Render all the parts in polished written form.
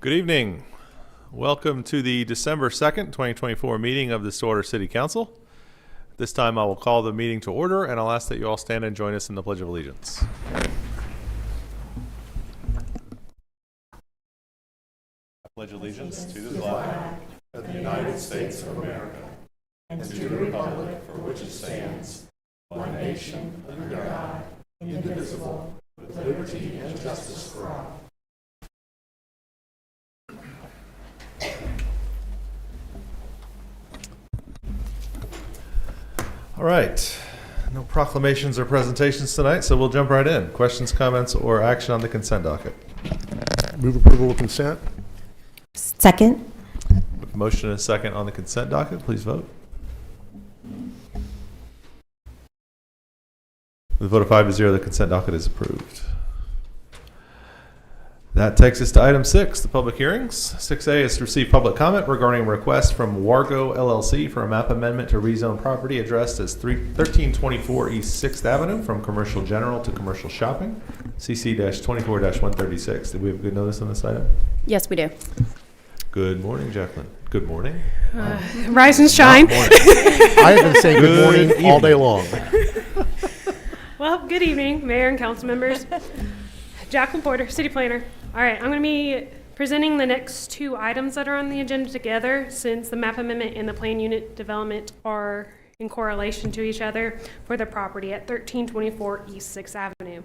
Good evening. Welcome to the December 2nd, 2024 meeting of the Stillwater City Council. This time I will call the meeting to order, and I'll ask that you all stand and join us in the Pledge of Allegiance. I pledge allegiance to the flag of the United States of America and to the republic for which it stands, one nation, under God, indivisible, with liberty and justice for all. All right, no proclamations or presentations tonight, so we'll jump right in. Questions, comments, or action on the consent docket? Move approval of consent. Second. With motion and a second on the consent docket, please vote. With a vote of 5-0, the consent docket is approved. That takes us to item 6, the public hearings. 6A is to receive public comment regarding a request from Wargo LLC for a map amendment to rezone property addressed as 1324 East 6th Avenue from commercial general to commercial shopping, CC-24-136. Did we have good notice on this item? Yes, we do. Good morning, Jacqueline. Good morning. Rise and shine. I have been saying good morning all day long. Well, good evening, Mayor and council members. Jacqueline Porter, City Planner. All right, I'm going to be presenting the next two items that are on the agenda together since the map amendment and the plan unit development are in correlation to each other for the property at 1324 East 6th Avenue.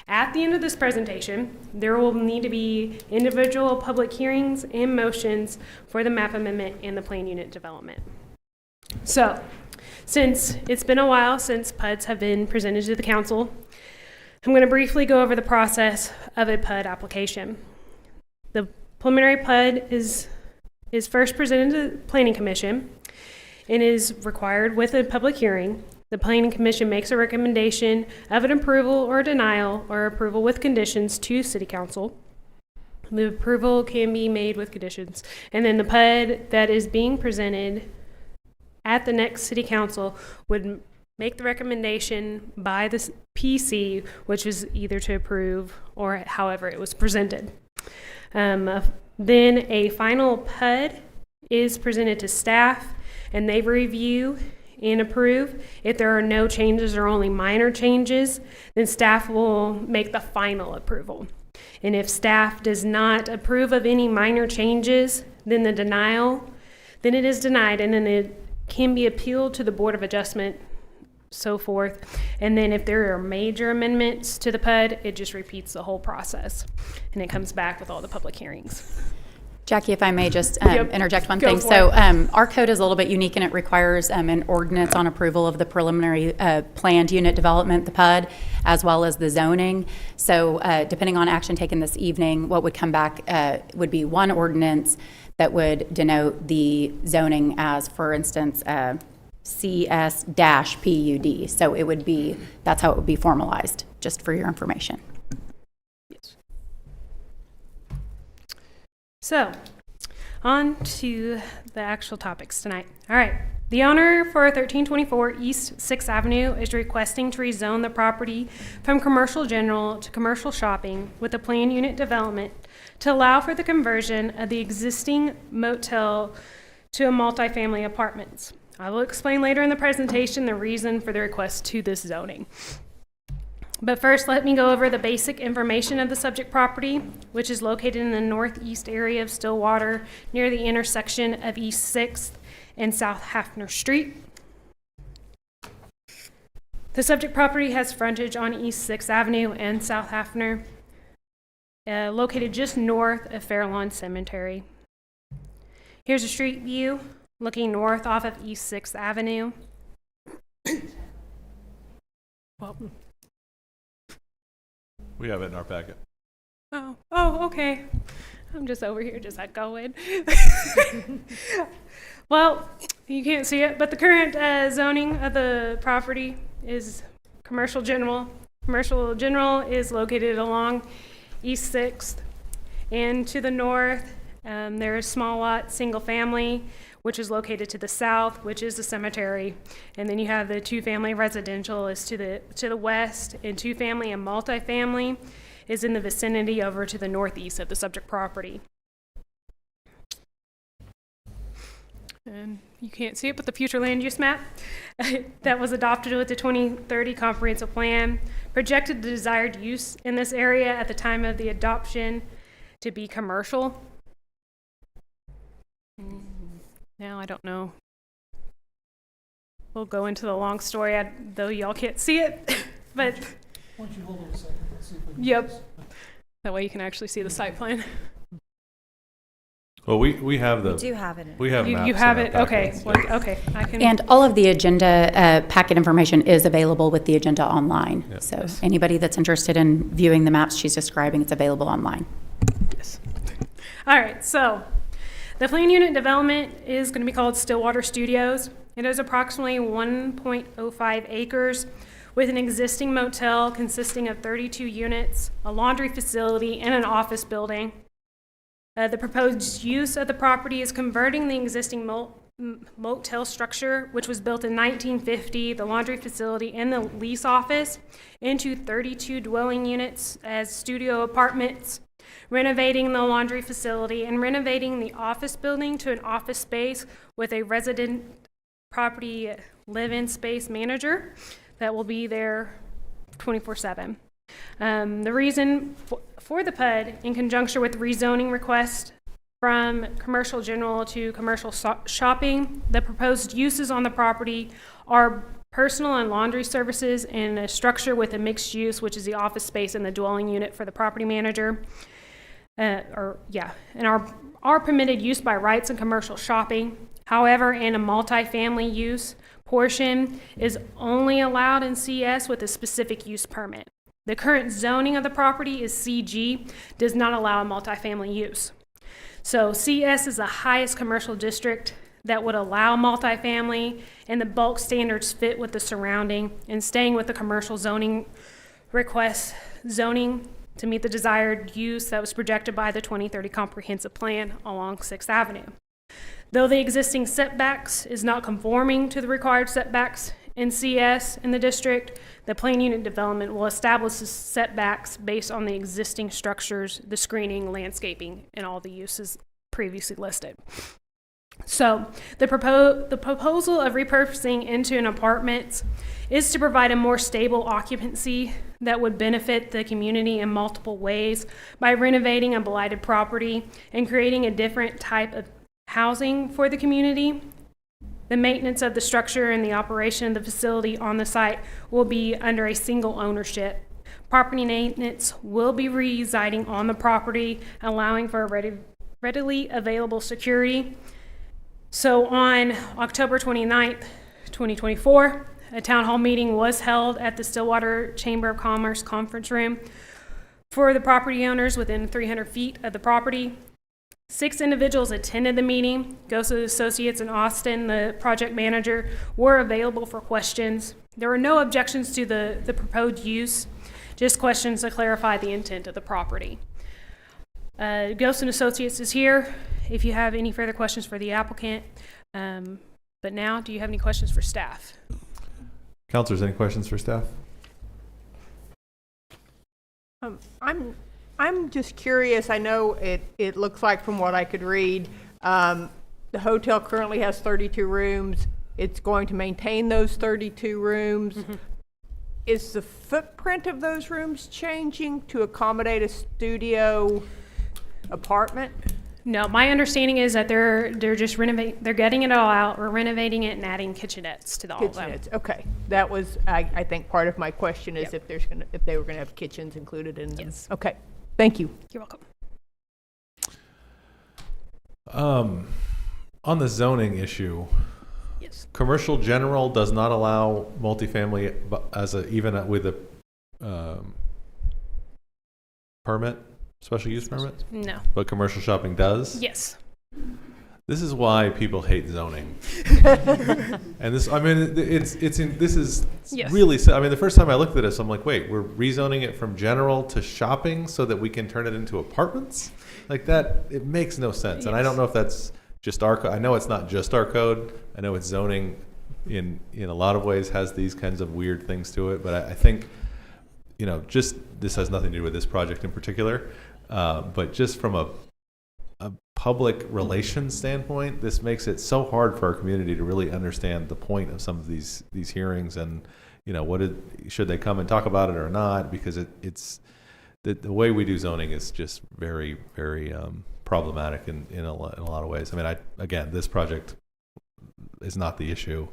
At the end of this presentation, there will need to be individual public hearings and motions for the map amendment and the plan unit development. So, since it's been a while since PUDs have been presented to the council, I'm going to briefly go over the process of a PUD application. The preliminary PUD is first presented to the Planning Commission and is required with a public hearing. The Planning Commission makes a recommendation of an approval or denial or approval with conditions to City Council. The approval can be made with conditions. And then the PUD that is being presented at the next City Council would make the recommendation by the PC, which is either to approve or however it was presented. Then a final PUD is presented to staff and they review and approve. If there are no changes or only minor changes, then staff will make the final approval. And if staff does not approve of any minor changes, then it is denied, and then it can be appealed to the Board of Adjustment, so forth. And then if there are major amendments to the PUD, it just repeats the whole process and it comes back with all the public hearings. Jackie, if I may just interject one Go thing. So our code is a little bit unique and it requires an ordinance on approval of the preliminary planned unit development, the PUD, as well as the zoning. So depending on action taken this evening, what would come back would be one ordinance that would denote the zoning as, for instance, CS-PUD. So it would be, that's how it would be formalized, just for your information. Yes. So, on to the actual topics tonight. All right. The owner for 1324 East 6th Avenue is requesting to rezone the property from commercial general to commercial shopping with a planned unit development to allow for the conversion of the existing motel to a multifamily apartments. I will explain later in the presentation the reason for the request to this zoning. But first, let me go over the basic information of the subject property, which is located in the northeast area of Stillwater, near the intersection of East 6th and South Hafner Street. The subject property has frontage on East 6th Avenue and South Hafner, located just north of Fairlawn Cemetery. Here's a street view looking north off of East 6th Avenue. Well, We have it in our packet. oh, okay. I'm just over here just echoing. Well, you can't see it, but the current zoning of the property is commercial general. Commercial general is located along East 6th. And to the north, there is small lot, single family, which is located to the south, which is the cemetery. And then you have the two-family residential is to the west, and two-family and multifamily is in the vicinity over to the northeast of the subject property. and you can't see it, but the future land use map that was adopted with the 2030 comprehensive plan projected the desired use in this area at the time of the adoption to be commercial. Now I don't know. We'll go into the long story, though y'all can't see it, but Why don't you hold it a second? Let's see if we can yep. That way you can actually see the site plan. Well, we have the. We do have it. We have maps You in have our it? Okay. packets. Well, okay. I can. And all of the agenda packet information is available with the agenda online. Yeah. So anybody that's interested in viewing the maps she's describing, it's available online. Yes. All right, so the plan unit development is going to be called Stillwater Studios. It is approximately 1.05 acres with an existing motel consisting of 32 units, a laundry facility, and an office building. The proposed use of the property is converting the existing motel structure, which was built in 1950, the laundry facility, and the lease office, into 32 dwelling units as studio apartments, renovating the laundry facility, and renovating the office building to an office space with a resident property live-in space manager that will be there 24/7. The reason for the PUD, in conjunction with rezoning request from commercial general to commercial shopping, the proposed uses on the property are personal and laundry services in a structure with a mixed use, which is the office space and the dwelling unit for the property manager. And are permitted use by rights in commercial shopping. However, in a multifamily use portion is only allowed in CS with a specific use permit. The current zoning of the property is CG, does not allow a multifamily use. So CS is the highest commercial district that would allow multifamily, and the bulk standards fit with the surrounding and staying with the commercial zoning request zoning to meet the desired use that was projected by the 2030 comprehensive plan along 6th Avenue. Though the existing setbacks is not conforming to the required setbacks in CS in the district, the plan unit development will establish the setbacks based on the existing structures, the screening, landscaping, and all the uses previously listed. So the proposal of repurposing into an apartment is to provide a more stable occupancy that would benefit the community in multiple ways by renovating a blighted property and creating a different type of housing for the community. The maintenance of the structure and the operation of the facility on the site will be under a single ownership. Property maintenance will be residing on the property, allowing for a readily available security. So on October 29th, 2024, a town hall meeting was held at the Stillwater Chamber of Commerce conference room for the property owners within 300 feet of the property. 6 individuals attended the meeting. Ghost Associates in Austin, the project manager, were available for questions. There were no objections to the proposed use, just questions to clarify the intent of the property. Ghost Associates is here if you have any further questions for the applicant. But now, do you have any questions for staff? Counselors, any questions for staff? I'm just curious. I know it looks like from what I could read, the hotel currently has 32 rooms. It's going to maintain those 32 rooms. Mm-hmm. Is the footprint of those rooms changing to accommodate a studio apartment? No, my understanding is that they're just renovating. They're getting it all out. We're renovating it and adding kitchenettes to all of them. Kitchenettes. Okay, that was I think part of my question is Yep. if they were going to have kitchens included in them. Yes. Okay, thank you. You're welcome. On the zoning issue, Yes. commercial general does not allow multifamily even with a permit, special use permit, No. but commercial shopping does. Yes. This is why people hate zoning. And this, I mean, this is Yes. really, I mean, the first time I looked at this, I'm like, wait, we're rezoning it from general to shopping so that we can turn it into apartments? Like that, it makes no sense. And I don't know if that's just our code. I know it's not just our code. I know it's zoning in a lot of ways has these kinds of weird things to it. But I think, just, this has nothing to do with this project in particular. But just from a public relations standpoint, this makes it so hard for our community to really understand the point of some of these hearings, and should they come and talk about it or not, because it's the way we do zoning is just very, very problematic in a lot of ways. I mean, again, this project is not the issue.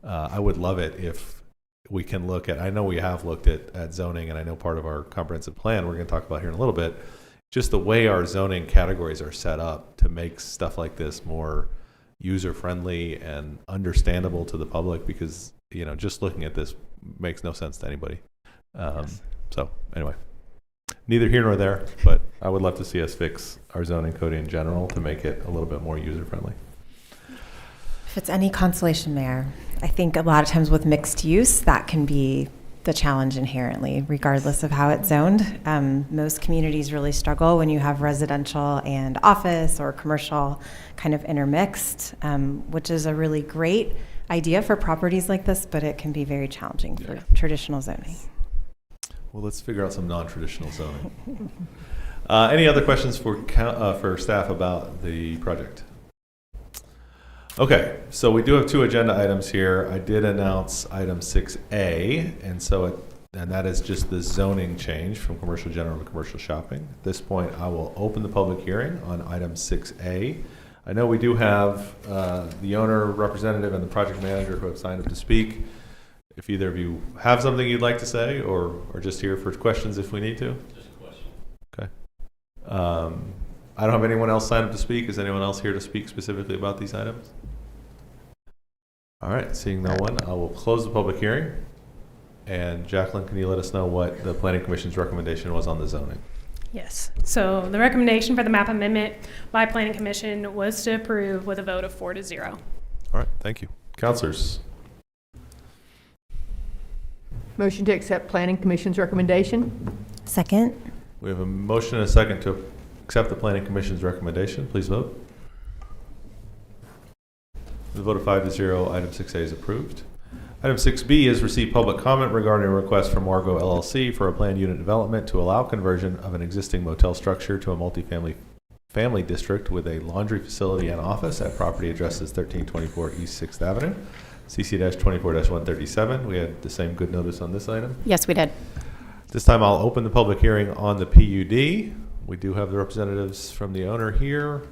I would love it if we can look at, I know we have looked at zoning, and I know part of our comprehensive plan we're going to talk about here in a little bit, just the way our zoning categories are set up to make stuff like this more user-friendly and understandable to the public, because, just looking at this makes no sense to anybody. So anyway, neither here nor there, but I would love to see us fix our zoning code in general to make it a little bit more user-friendly. If it's any consolation, Mayor, I think a lot of times with mixed use, that can be the challenge inherently, regardless of how it's zoned. Most communities really struggle when you have residential and office or commercial kind of intermixed, which is a really great idea for properties like this, but it can be very challenging for traditional zoning. Well, let's figure out some non-traditional zoning. Any other questions for staff about the project? Okay, so we do have 2 agenda items here. I did announce item 6A, and that is just the zoning change from commercial general to commercial shopping. At this point, I will open the public hearing on item 6A. I know we do have the owner representative and the project manager who have signed up to speak. If either of you have something you'd like to say, or just here for questions if we need to. Just a question. Okay. I don't have anyone else signed up to speak. Is anyone else here to speak specifically about these items? All right, seeing no one, I will close the public hearing. And Jacqueline, can you let us know what the Planning Commission's recommendation was on the zoning? Yes. So the recommendation for the map amendment by Planning Commission was to approve with a vote of 4-0. All right, thank you. Councilors? Motion to accept Planning Commission's recommendation. Second. We have a motion and a second to accept the Planning Commission's recommendation. Please vote. The vote of 5-0, item 6A is approved. Item 6B is receive public comment regarding a request from Wargo LLC for a planned unit development to allow conversion of an existing motel structure to a family district with a laundry facility and office at property addresses 1324 East 6th Avenue, CC-24-137. We had the same good notice on this item. Yes, we did. This time I'll open the public hearing on the PUD. We do have the representatives from the owner here.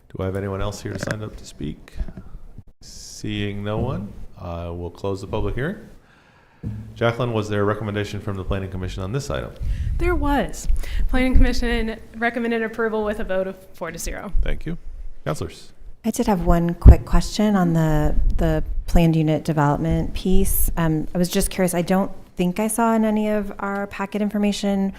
Do I have anyone else here to sign up to speak? Seeing no one, I will close the public hearing. Jacqueline, was there a recommendation from the Planning Commission on this item? There was. Planning Commission recommended approval with a vote of 4-0. Thank you. Councilors? I did have one quick question on the planned unit development piece. I was just curious, I don't think I saw in any of our packet information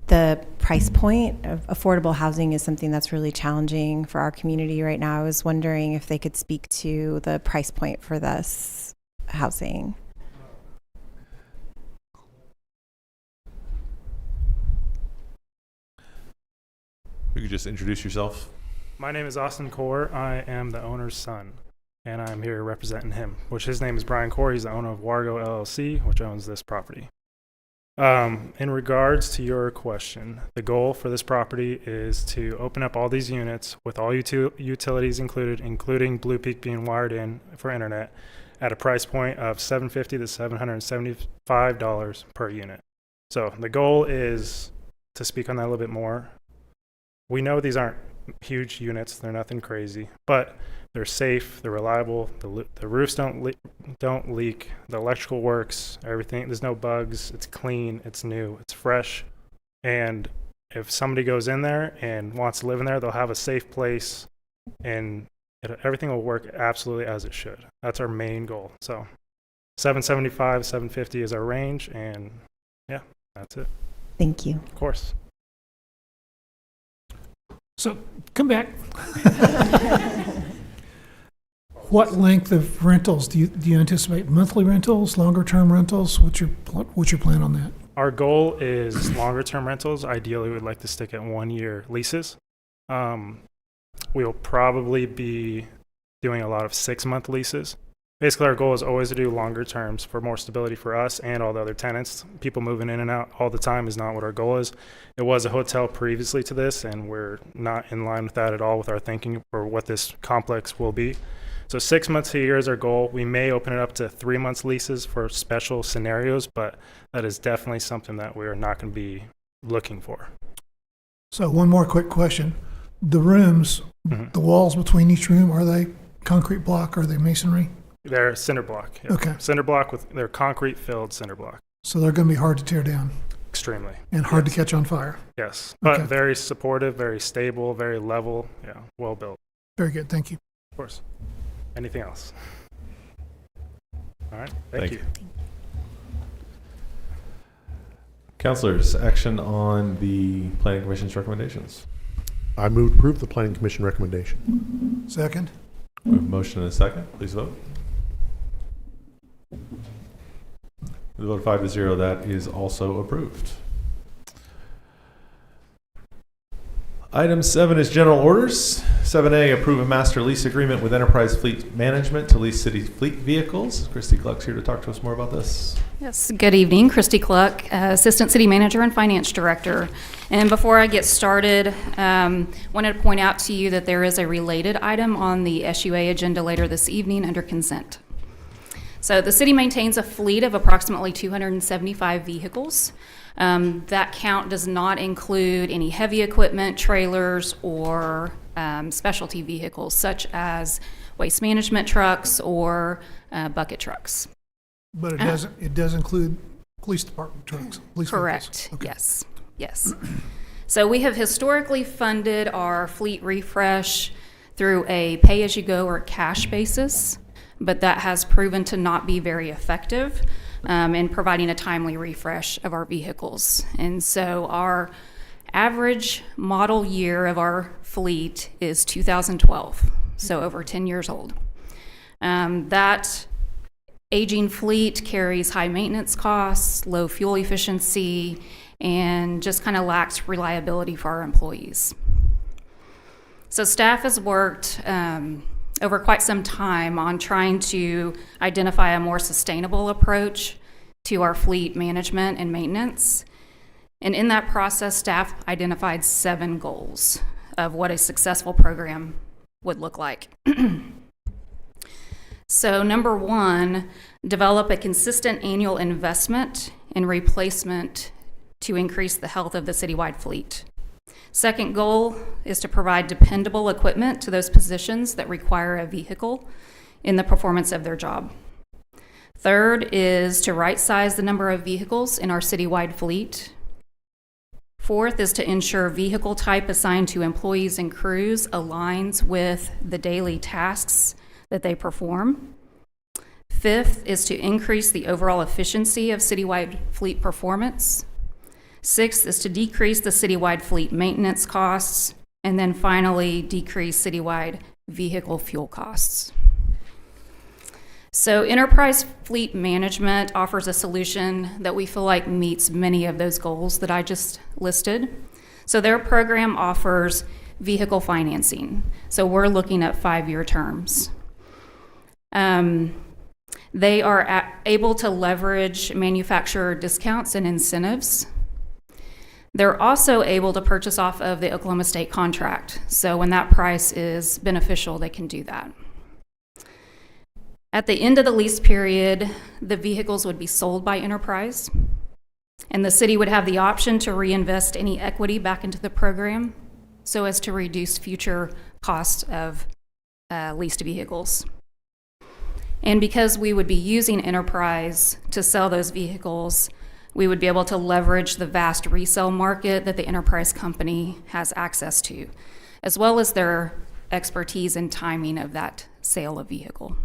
the price point of affordable housing is something that's really challenging for our community right now. I was wondering if they could speak to the price point for this housing. You could just introduce yourself. My name is Austin Core. I am the owner's son, and I'm here representing him, which his name is Brian Core. He's the owner of Wargo LLC, which owns this property. In regards to your question, the goal for this property is to open up all these units with all utilities included, including Blue Peak being wired in for internet, at a price point of $750 to $775 per unit. So the goal is to speak on that a little bit more. We know these aren't huge units; they're nothing crazy, but they're safe, they're reliable, the roofs don't leak, the electrical works, everything, there's no bugs, it's clean, it's new, it's fresh, and if somebody goes in there and wants to live in there, they'll have a safe place, and everything will work absolutely as it should. That's our main goal. So $775, $750 is our range, and yeah, that's it. Thank you. Of course. So, come back. What length of rentals do you anticipate? Monthly rentals, longer term rentals? What's your plan on that? Our goal is longer term rentals. Ideally, we'd like to stick at 1-year leases. We'll probably be doing a lot of 6-month leases Basically, our goal is always to do longer terms for more stability for us and all the other tenants. People moving in and out all the time is not what our goal is. It was a hotel previously to this, and we're not in line with that at all with our thinking for what this complex will be. So 6 months a year is our goal. We may open it up to 3 months leases for special scenarios, but that is definitely something that we're not going to be looking for. So one more quick question. The rooms, the walls between each room, are they concrete block or are they masonry? They're cinder block. Yeah. Okay. Cinder block with their concrete filled cinder block. So they're going to be hard to tear down Extremely. and hard to catch on fire. Yes. But Okay. very supportive, very stable, very level. Yeah. Well built. Very good. Thank you. Of course. Anything else? All right. Thank Thank you. Counselors, action on the Planning Commission's recommendations. I move to approve the Planning Commission recommendation. Second? We have a motion and a second. Please vote. With a vote of 5-0, that is also approved. Item 7 is general orders. 7A, approve a master lease agreement with Enterprise Fleet Management to lease city fleet vehicles. Christy Gluck's here to talk to us more about this. Yes, good evening. Christy Cluck, Assistant City Manager and Finance Director. And before I get started, wanted to point out to you that there is a related item on the SUA agenda later this evening under consent. So the city maintains a fleet of approximately 275 vehicles. That count does not include any heavy equipment, trailers, or specialty vehicles such as waste management trucks or bucket trucks. But it does include police department trucks. Police Correct. vehicles. Okay. Yes. Yes. So we have historically funded our fleet refresh through a pay-as-you-go or cash basis, but that has proven to not be very effective in providing a timely refresh of our vehicles. And so our average model year of our fleet is 2012, so over 10 years old. That aging fleet carries high maintenance costs, low fuel efficiency, and just kind of lacks reliability for our employees. So staff has worked over quite some time on trying to identify a more sustainable approach to our fleet management and maintenance. And in that process, staff identified 7 goals of what a successful program would look like. So number 1, develop a consistent annual investment in replacement to increase the health of the citywide fleet. Second goal is to provide dependable equipment to those positions that require a vehicle in the performance of their job. Third is to right-size the number of vehicles in our citywide fleet. Fourth is to ensure vehicle type assigned to employees and crews aligns with the daily tasks that they perform. Fifth is to increase the overall efficiency of citywide fleet performance. Sixth is to decrease the citywide fleet maintenance costs. And then finally, decrease citywide vehicle fuel costs. So Enterprise Fleet Management offers a solution that we feel like meets many of those goals that I just listed. So their program offers vehicle financing. So we're looking at 5-year terms. They are able to leverage manufacturer discounts and incentives. They're also able to purchase off of the Oklahoma State contract. So when that price is beneficial, they can do that. At the end of the lease period, the vehicles would be sold by Enterprise, and the city would have the option to reinvest any equity back into the program so as to reduce future costs of leased vehicles. And because we would be using Enterprise to sell those vehicles, we would be able to leverage the vast resale market that the Enterprise company has access to, as well as their expertise and timing of that sale of vehicle.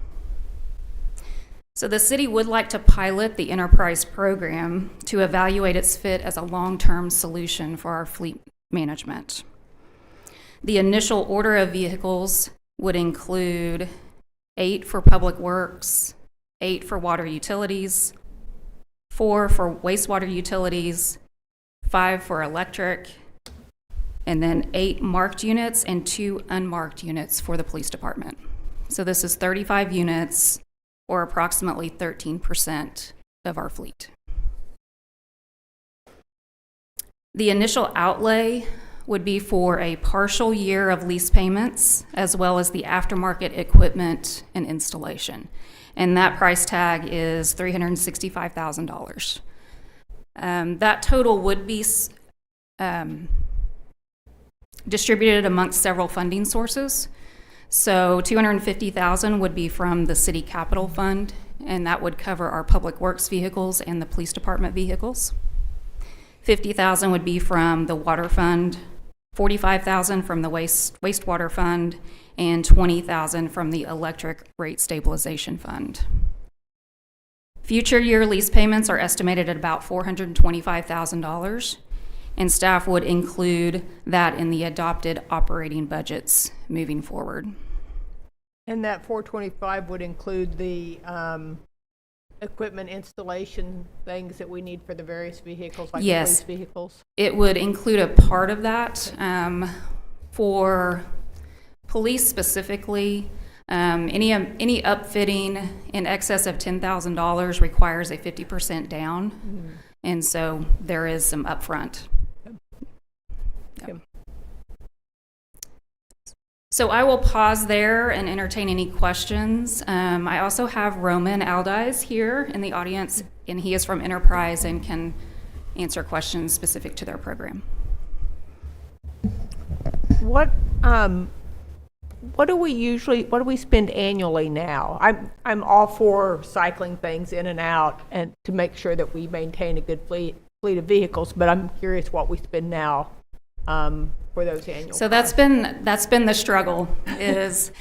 So the city would like to pilot the Enterprise program to evaluate its fit as a long-term solution for our fleet management. The initial order of vehicles would include 8 for public works, 8 for water utilities, 4 for wastewater utilities, 5 for electric, and then 8 marked units and 2 unmarked units for the police department. So this is 35 units or approximately 13% of our fleet. The initial outlay would be for a partial year of lease payments, as well as the aftermarket equipment and installation. And that price tag is $365,000. That total would be distributed amongst several funding sources. So $250,000 would be from the city capital fund, and that would cover our public works vehicles and the police department vehicles. $50,000 would be from the water fund, $45,000 from the wastewater fund, and $20,000 from the electric rate stabilization fund. Future year lease payments are estimated at about $425,000, and staff would include that in the adopted operating budgets moving forward. And that 425 would include the equipment installation things that we need for the various vehicles, like Yes. the police vehicles? It would include a part of that. For police specifically, any upfitting in excess of $10,000 requires a 50% down, and so there is some upfront. Okay. So I will pause there and entertain any questions. I also have Roman Aldiz here in the audience, and he is from Enterprise and can answer questions specific to their program. What do we spend annually now? I'm all for cycling things in and out and to make sure that we maintain a good fleet of vehicles, but I'm curious what we spend now for those annual So costs. that's been the struggle, is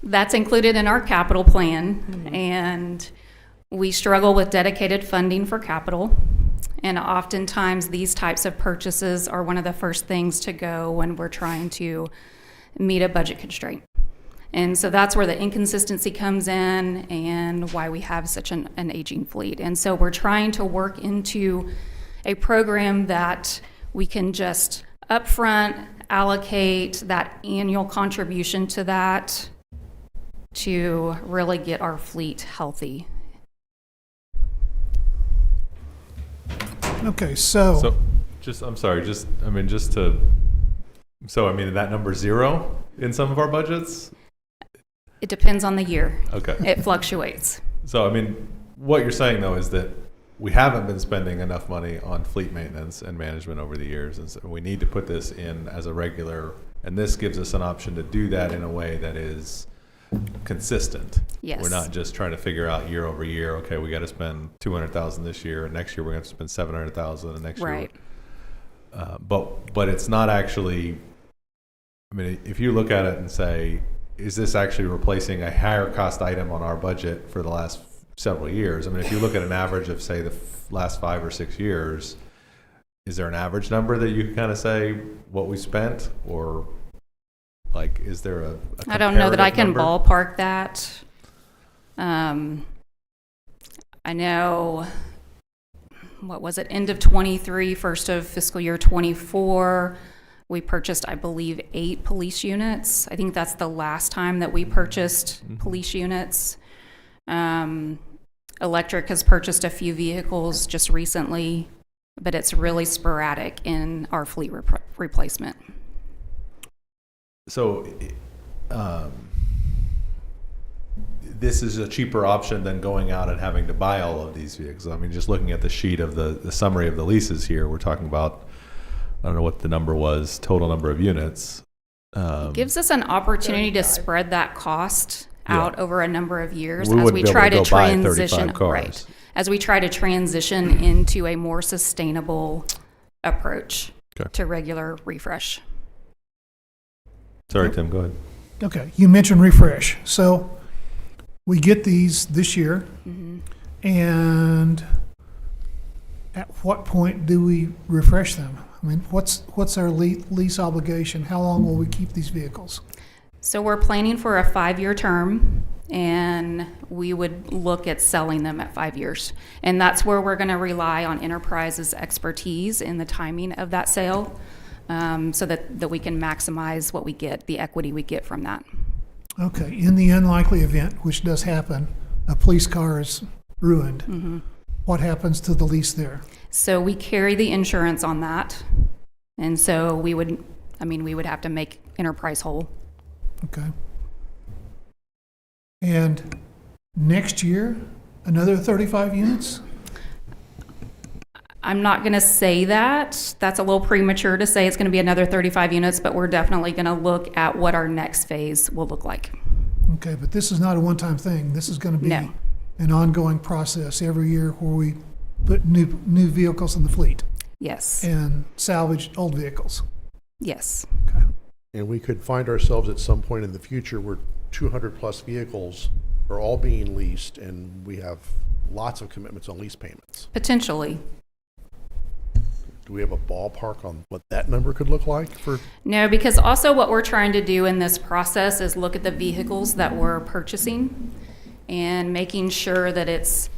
that's included in our capital plan, and we struggle with dedicated funding for capital. And oftentimes these types of purchases are one of the first things to go when we're trying to meet a budget constraint. And so that's where the inconsistency comes in and why we have such an aging fleet. And so we're trying to work into a program that we can just upfront allocate that annual contribution to that to really get our fleet healthy. Okay, so So, that number's zero in some of our budgets? It depends on the year. Okay. It fluctuates. So, what you're saying though is that we haven't been spending enough money on fleet maintenance and management over the years, and so we need to put this in as a regular, and this gives us an option to do that in a way that is consistent. Yes. We're not just trying to figure out year over year, okay, we got to spend $200,000 this year, and next year we're going to spend $700,000, and next Right. year. But it's not actually, if you look at it and say, is this actually replacing a higher cost item on our budget for the last several years? If you look at an average of, say, the last 5 or 6 years, is there an average number that you can kind of say what we spent, or is there a I don't know that I can comparative number? ballpark that. I know, what was it, end of 23, first of fiscal year 24, we purchased, I believe, 8 police units. I think that's the last time that we purchased police units. Electric has purchased a few vehicles just recently, but it's really sporadic in our fleet replacement. So, this is a cheaper option than going out and having to buy all of these vehicles. Just looking at the sheet of the summary of the leases here, we're talking about, I don't know what the number was, total number of units. It gives us an opportunity to spread that cost out over a number of years We as wouldn't we be able try to to go buy transition, 35 cars. right? As we try to transition into a more sustainable approach Okay. to regular refresh. Sorry, Tim, go ahead. okay, you mentioned refresh. So we get these this year, and at what point do we refresh them? What's our lease obligation? How long will we keep these vehicles? So we're planning for a 5-year term, and we would look at selling them at 5 years. And that's where we're going to rely on Enterprise's expertise in the timing of that sale, so that we can maximize what we get, the equity we get from that. Okay, in the unlikely event, which does happen, a police car is ruined, Mm-hmm. what happens to the lease there? So we carry the insurance on that. And so we would have to make Enterprise whole. Okay. And next year, another 35 units? I'm not going to say that. That's a little premature to say it's going to be another 35 units, but we're definitely going to look at what our next phase will look like. Okay, but this is not a one-time thing. This is going to be No. an ongoing process every year where we put new vehicles in the fleet Yes. and salvage old vehicles. Yes. Okay. And we could find ourselves at some point in the future where 200-plus vehicles are all being leased, and we have lots of commitments on lease payments. Potentially. Do we have a ballpark on what that number could look like for? No, because also what we're trying to do in this process is look at the vehicles that we're purchasing and making sure that it's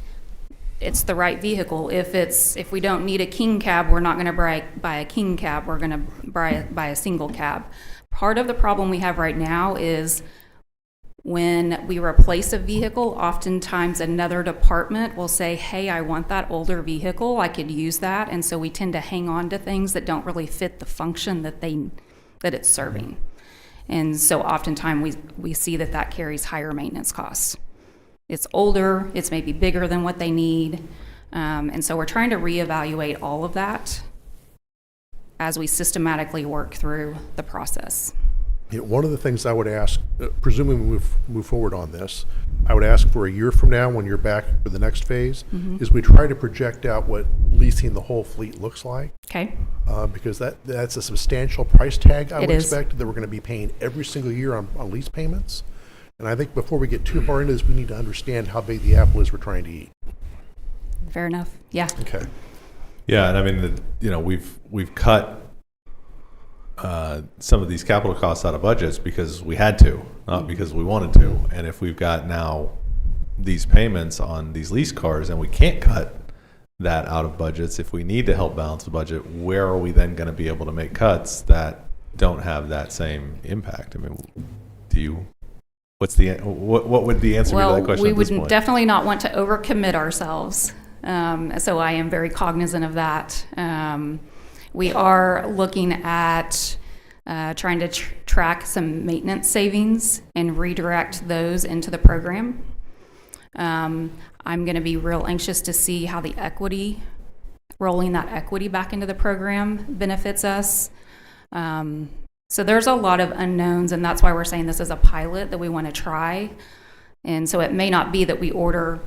the right vehicle. If we don't need a king cab, we're not going to buy a king cab. We're going to buy a single cab. Part of the problem we have right now is when we replace a vehicle, oftentimes another department will say, hey, I want that older vehicle. I could use that. And so we tend to hang on to things that don't really fit the function that it's serving. And so oftentimes we see that carries higher maintenance costs. It's older, it's maybe bigger than what they need. And so we're trying to reevaluate all of that as we systematically work through the process. One of the things I would ask, presuming we move forward on this, I would ask for a year from now when you're back for the next phase, is we try to project out what leasing the whole fleet looks like. Okay. Because that's a substantial price tag I It would is. expect that we're going to be paying every single year on lease payments. And I think before we get too far into this, we need to understand how big the apple is we're trying to eat. Fair enough. Yeah. Okay. Yeah, and I mean, we've cut some of these capital costs out of budgets because we had to, not because we wanted to. And if we've got now these payments on these lease cars and we can't cut that out of budgets, if we need to help balance the budget, where are we then going to be able to make cuts that don't have that same impact? I mean, what would the answer be to that question we at this would point? definitely not want to overcommit ourselves. So I am very cognizant of that. We are looking at trying to track some maintenance savings and redirect those into the program. I'm going to be real anxious to see how the rolling that equity back into the program benefits us. So there's a lot of unknowns, and that's why we're saying this is a pilot that we want to try. And so it may not be that we order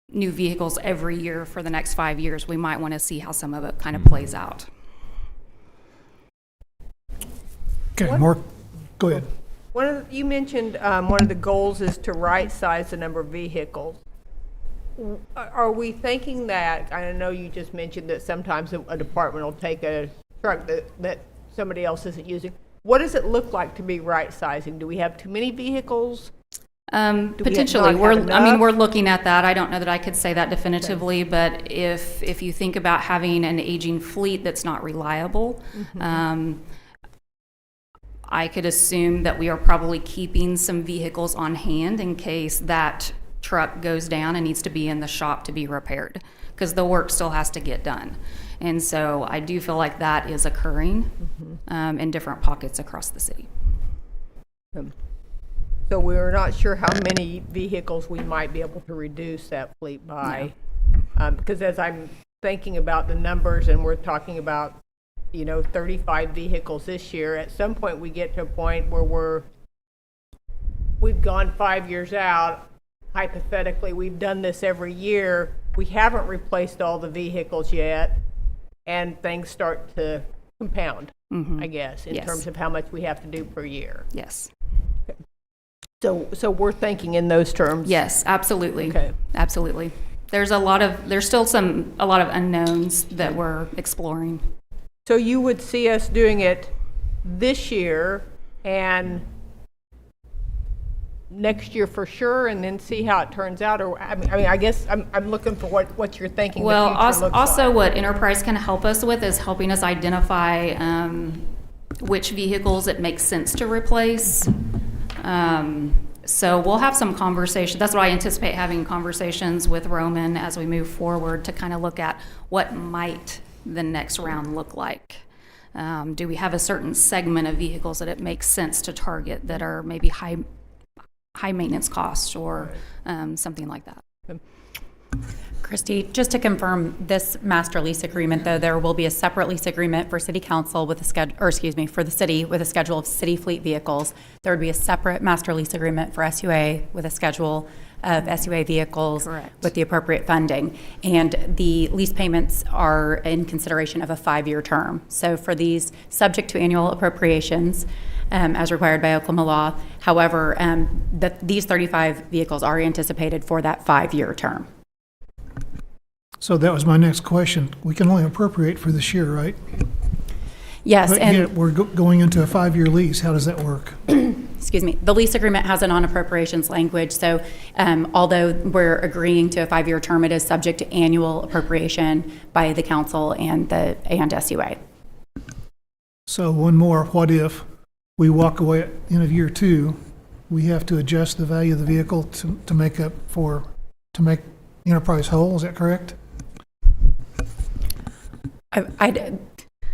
new vehicles every year for the next 5 years. We might want to see how some of it kind of plays out. Okay, go ahead. You mentioned one of the goals is to right-size the number of vehicles. Are we thinking that, I know you just mentioned that sometimes a department will take a truck that somebody else isn't using. What does it look like to be right-sizing? Do we have too many vehicles? Potentially, not have enough? we're looking at that. I don't know that I could say that definitively, but if you think about having an aging fleet that's not reliable, I could assume that we are probably keeping some vehicles on hand in case that truck goes down and needs to be in the shop to be repaired, because the work still has to get done. And so I do feel like that is occurring in different pockets across the city. So we're not sure how many vehicles we might be able to reduce that fleet by. Because as I'm thinking about the numbers and we're talking about, 35 vehicles this year, at some point we get to a point where we've gone 5 years out. Hypothetically, we've done this every year. We haven't replaced all the vehicles yet, and things start to compound, I guess, in Yes. terms of how much we have to do per year. Yes. So we're thinking in those terms. Yes, absolutely. Okay. Absolutely. There's still a lot of unknowns that we're exploring. So you would see us doing it this year and next year for sure, and then see how it turns out? Or I mean, I guess I'm looking for what you're thinking. Well, the future looks also like. what Enterprise can help us with is helping us identify which vehicles it makes sense to replace. So we'll have some conversation. That's why I anticipate having conversations with Roman as we move forward to kind of look at what might the next round look like. Do we have a certain segment of vehicles that it makes sense to target that are maybe high maintenance costs or something like that? Christy, just to confirm, this master lease agreement, though, there will be a separate lease agreement for city council with a schedule, or excuse me, for the city with a schedule of city fleet vehicles. There would be a separate master lease agreement for SUA with a schedule of SUA vehicles. Correct. With the appropriate funding. And the lease payments are in consideration of a 5-year term. So for these, subject to annual appropriations, as required by Oklahoma law. However, these 35 vehicles are anticipated for that 5-year term. So that was my next question. We can only appropriate for this year, right? Yes, But and yet we're going into a 5-year lease. How does that work? excuse me, the lease agreement has a non-appropriations language. So although we're agreeing to a 5-year term, it is subject to annual appropriation by the council and SUA. So one more, what if we walk away at the end of year 2, we have to adjust the value of the vehicle to make enterprise whole, is that correct?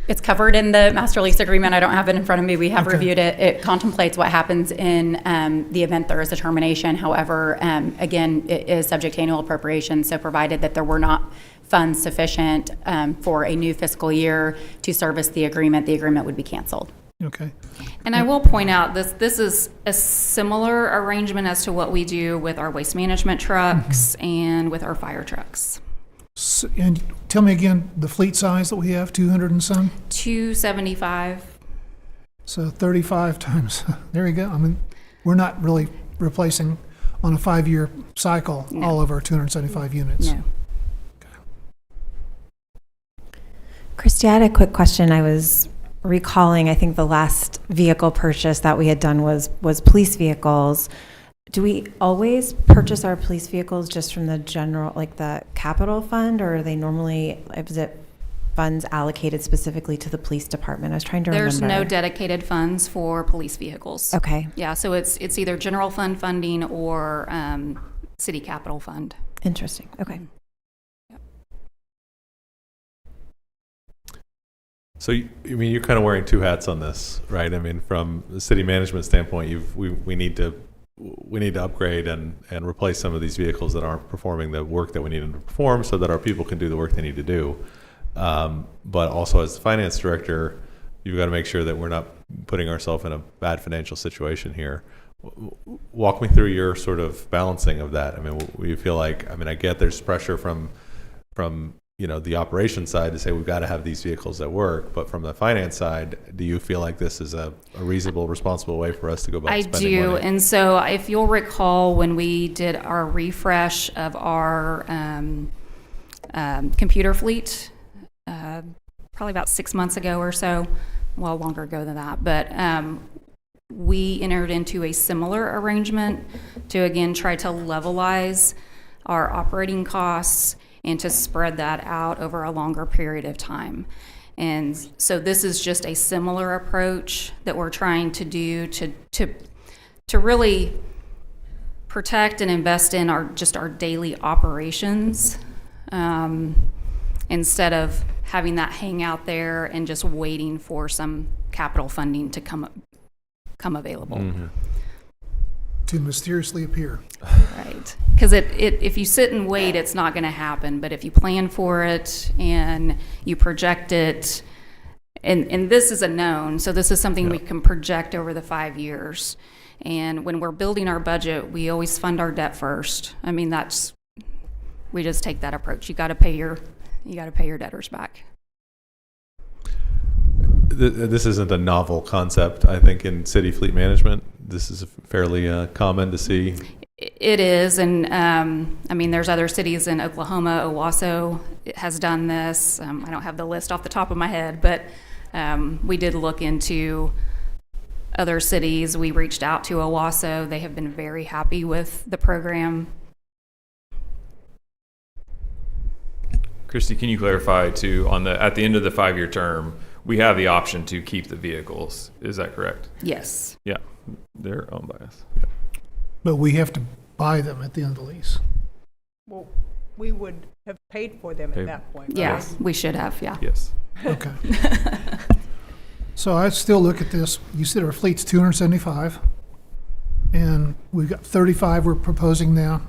It's covered in the master lease agreement. I don't have it in front of me. We have Okay. reviewed it. It contemplates what happens in the event there is a termination. However, again, it is subject to annual appropriation. So provided that there were not funds sufficient for a new fiscal year to service the agreement would be canceled. Okay. And I will point out this is a similar arrangement as to what we do with our waste management trucks and with our fire trucks. So, and tell me again, the fleet size that we have, 200 and some? 275. So 35 times, there you go. I mean, we're not really replacing on a 5-year cycle No. all of our 275 units. No. Christy, I had a quick question. I was recalling, I think the last vehicle purchase that we had done was police vehicles. Do we always purchase our police vehicles just from the general, like the capital fund, or are they normally, is it funds allocated specifically to the police department? I was trying to remember. There's no dedicated funds for police vehicles. Okay, Yeah, so it's either general fund funding or city capital fund. interesting. Okay. So, I mean, you're kind of wearing 2 hats on this, right? I mean, from the city management standpoint, we need to upgrade and replace some of these vehicles that aren't performing the work that we need them to perform so that our people can do the work they need to do. But also as the finance director, you've got to make sure that we're not putting ourselves in a bad financial situation here. Walk me through your sort of balancing of that. I mean, we feel like, I mean, I get there's pressure from the operation side to say we've got to have these vehicles that work, but from the finance side, do you feel like this is a reasonable, responsible way for us to go about I spending do, money? and so if you'll recall when we did our refresh of our computer fleet, probably about 6 months ago or so, well, longer ago than that, but we entered into a similar arrangement to, again, try to levelize our operating costs and to spread that out over a longer period of time. And so this is just a similar approach that we're trying to do to really protect and invest in our daily operations, instead of having that hang out there and just waiting for some capital funding to come available. Mm-hmm. To mysteriously appear. Right. Because if you sit and wait, it's not going to happen. But if you plan for it and you project it, and this is a known, so this is something we can project over the 5 years. And when we're building our budget, we always fund our debt first. I mean, we just take that approach. You got to pay your debtors back. This isn't a novel concept, I think, in city fleet management. This is fairly common to see. It is, and I mean, there's other cities in Oklahoma. Owasso has done this. I don't have the list off the top of my head, but we did look into other cities. We reached out to Owasso. They have been very happy with the program. Christy, can you clarify too, at the end of the 5-year term, we have the option to keep the vehicles. Is that correct? Yes. Yeah, they're owned by us. Yeah. But we have to buy them at the end of the lease. Well, we would have paid for them at Paid. that point, right? Yeah, we should have, yeah. Yes. Okay. So I still look at this, you said our fleet's 275, and we've got 35 we're proposing now,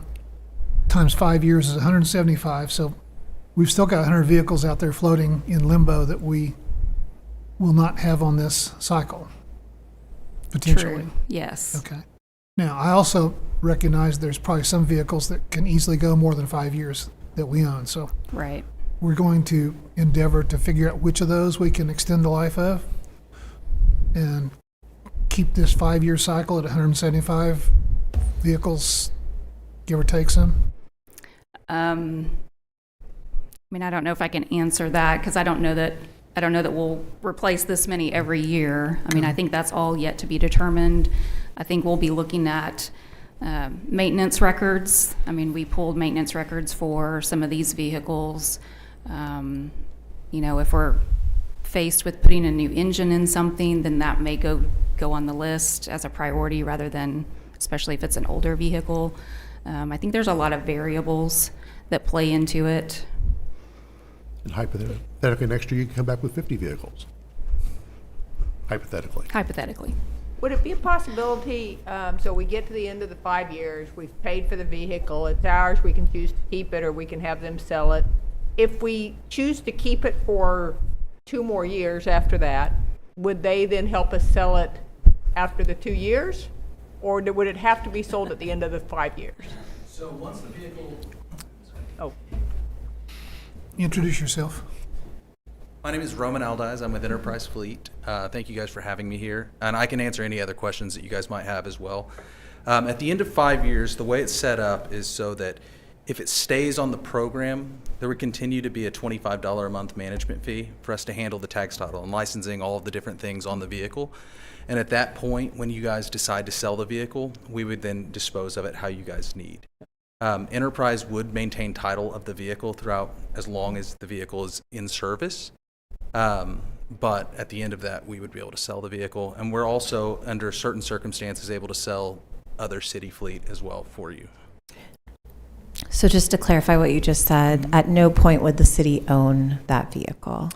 times 5 years is 175, so we've still got 100 vehicles out there floating in limbo that we will not have on this cycle, potentially. True, yes. Okay. Now, I also recognize there's probably some vehicles that can easily go more than 5 years that we own, so Right. we're going to endeavor to figure out which of those we can extend the life of and keep this 5-year cycle at 175 vehicles, give or take some. I mean, I don't know if I can answer that because I don't know that we'll replace this many every year. I mean, I think that's all yet to be determined. I think we'll be looking at maintenance records. I mean, we pulled maintenance records for some of these vehicles. If we're faced with putting a new engine in something, then that may go on the list as a priority rather than, especially if it's an older vehicle. I think there's a lot of variables that play into it. And hypothetically, next year you can come back with 50 vehicles. Hypothetically. Hypothetically. Would it be a possibility, so we get to the end of the 5 years, we've paid for the vehicle, it's ours, we can choose to keep it or we can have them sell it. If we choose to keep it for 2 more years after that, would they then help us sell it after the 2 years? Or would it have to be sold at the end of the 5 years? So once the vehicle, Oh, Introduce yourself. my name is Roman Aldiz. I'm with Enterprise Fleet. Thank you guys for having me here. And I can answer any other questions that you guys might have as well. At the end of 5 years, the way it's set up is so that if it stays on the program, there would continue to be a $25 a month management fee for us to handle the tax title and licensing all of the different things on the vehicle. And at that point, when you guys decide to sell the vehicle, we would then dispose of it how you guys need. Enterprise would maintain title of the vehicle throughout as long as the vehicle is in service. But at the end of that, we would be able to sell the vehicle. And we're also, under certain circumstances, able to sell other city fleet as well for you. So just to clarify what you just said, at no point would the city own that vehicle.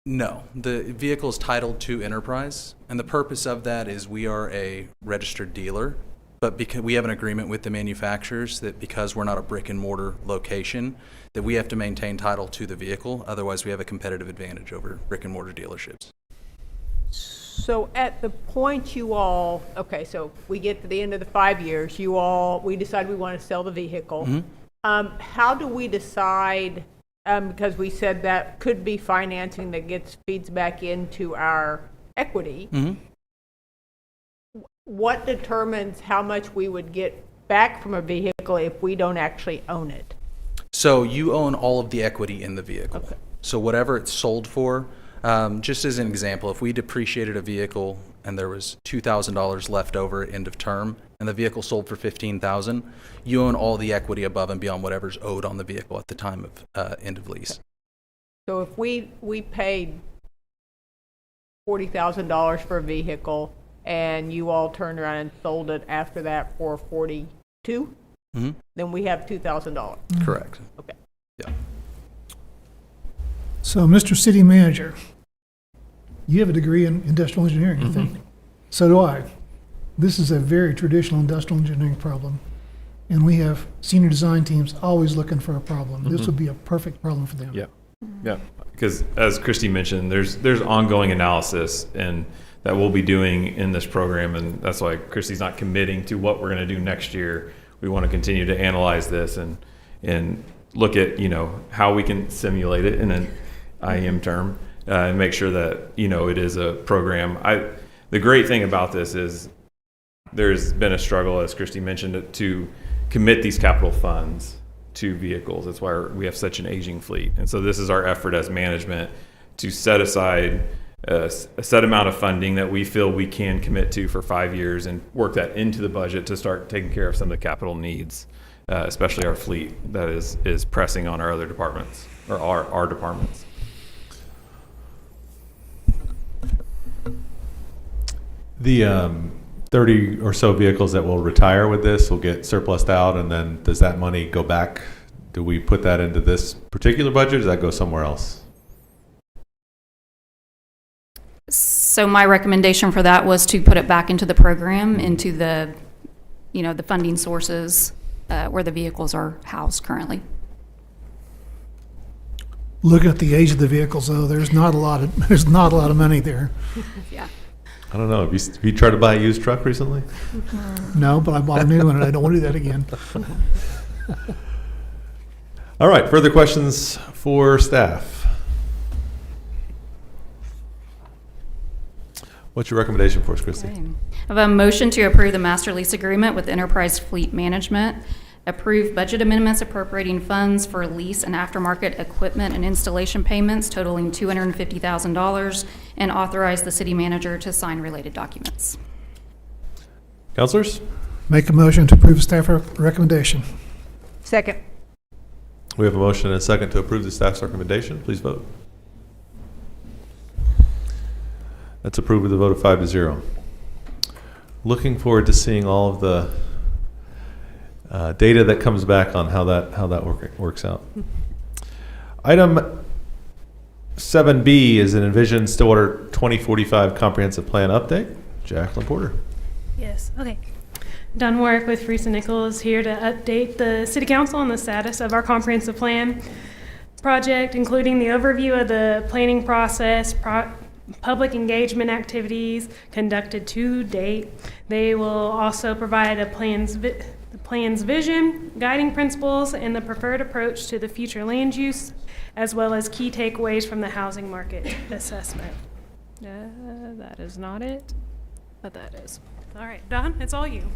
No, the vehicle is titled to Enterprise, and the purpose of that is we are a registered dealer, but because we have an agreement with the manufacturers that because we're not a brick and mortar location, that we have to maintain title to the vehicle. Otherwise, we have a competitive advantage over brick and mortar dealerships. so at the point you all, okay, so we get to the end of the 5 years, we decide we want to sell the vehicle. How do we decide, because we said that could be financing that feeds back into our equity. What determines how much we would get back from a vehicle if we don't actually own it? So you own all of the equity in the vehicle. Okay. So whatever it's sold for, just as an example, if we depreciated a vehicle and there was $2,000 left over at end of term and the vehicle sold for $15,000, you own all the equity above and beyond whatever's owed on the vehicle at the time of end of lease. So if we paid $40,000 for a vehicle and you all turned around and sold it after that for 42, then we have $2,000. Correct. Okay. Yeah. So, Mr. City Manager, you have a degree in industrial engineering, I think. So do I. This is a very traditional industrial engineering problem, and we have senior design teams always looking for a problem. This would be a perfect problem for them. Yeah, because as Christy mentioned, there's ongoing analysis and that we'll be doing in this program, and that's why Christy's not committing to what we're going to do next year. We want to continue to analyze this and look at how we can simulate it in an IEM term and make sure that it is a program. The great thing about this is there's been a struggle, as Christy mentioned, to commit these capital funds to vehicles. That's why we have such an aging fleet. And so this is our effort as management to set aside a set amount of funding that we feel we can commit to for 5 years and work that into the budget to start taking care of some of the capital needs, especially our fleet that is pressing on our other departments, or our departments. 30 or so vehicles that will retire with this will get surplused out, and then does that money go back? Do we put that into this particular budget, or does that go somewhere else? So my recommendation for that was to put it back into the program, into the, the funding sources where the vehicles are housed currently. Looking at the age of the vehicles, though, there's not a lot of money there. Yeah. I don't know. Have you tried to buy a used truck recently? No, but I bought a new one, and I don't want to do that again. All right. Further questions for staff? What's your recommendation for us, Christy? Okay. I have a motion to approve the master lease agreement with Enterprise Fleet Management, approve budget amendments appropriating funds for lease and aftermarket equipment and installation payments totaling $250,000, and authorize the city manager to sign related documents. Counselors? Make a motion to approve staff recommendation. Second. We have a motion and a second to approve the staff's recommendation. Please vote. That's approved with a vote of 5-0. Looking forward to seeing all of the data that comes back on how that works out. Item 7B is an Envision Stillwater 2045 Comprehensive Plan Update. Jacqueline Porter. Yes, okay. Don Warwick with Freese and Nichols here to update the City Council on the status of our comprehensive plan project, including the overview of the planning process, public engagement activities conducted to date. They will also provide the plan's vision, guiding principles, and the preferred approach to the future land use, as well as key takeaways from the housing market assessment. That is not it, but that is. All right, Don, it's all you.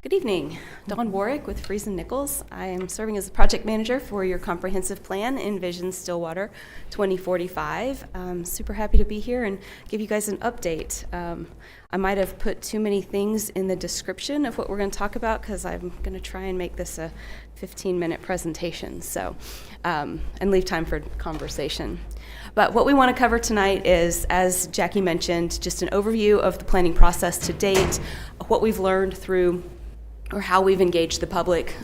Good evening. Dawn Warwick with Freese and Nichols. I am serving as the project manager for your comprehensive plan, Envision Stillwater 2045. I'm super happy to be here and give you guys an update. I might have put too many things in the description of what we're going to talk about because I'm going to try and make this a 15-minute presentation, so and leave time for conversation. But what we want to cover tonight is, as Jackie mentioned, just an overview of the planning process to date, what we've learned through or how we've engaged the public,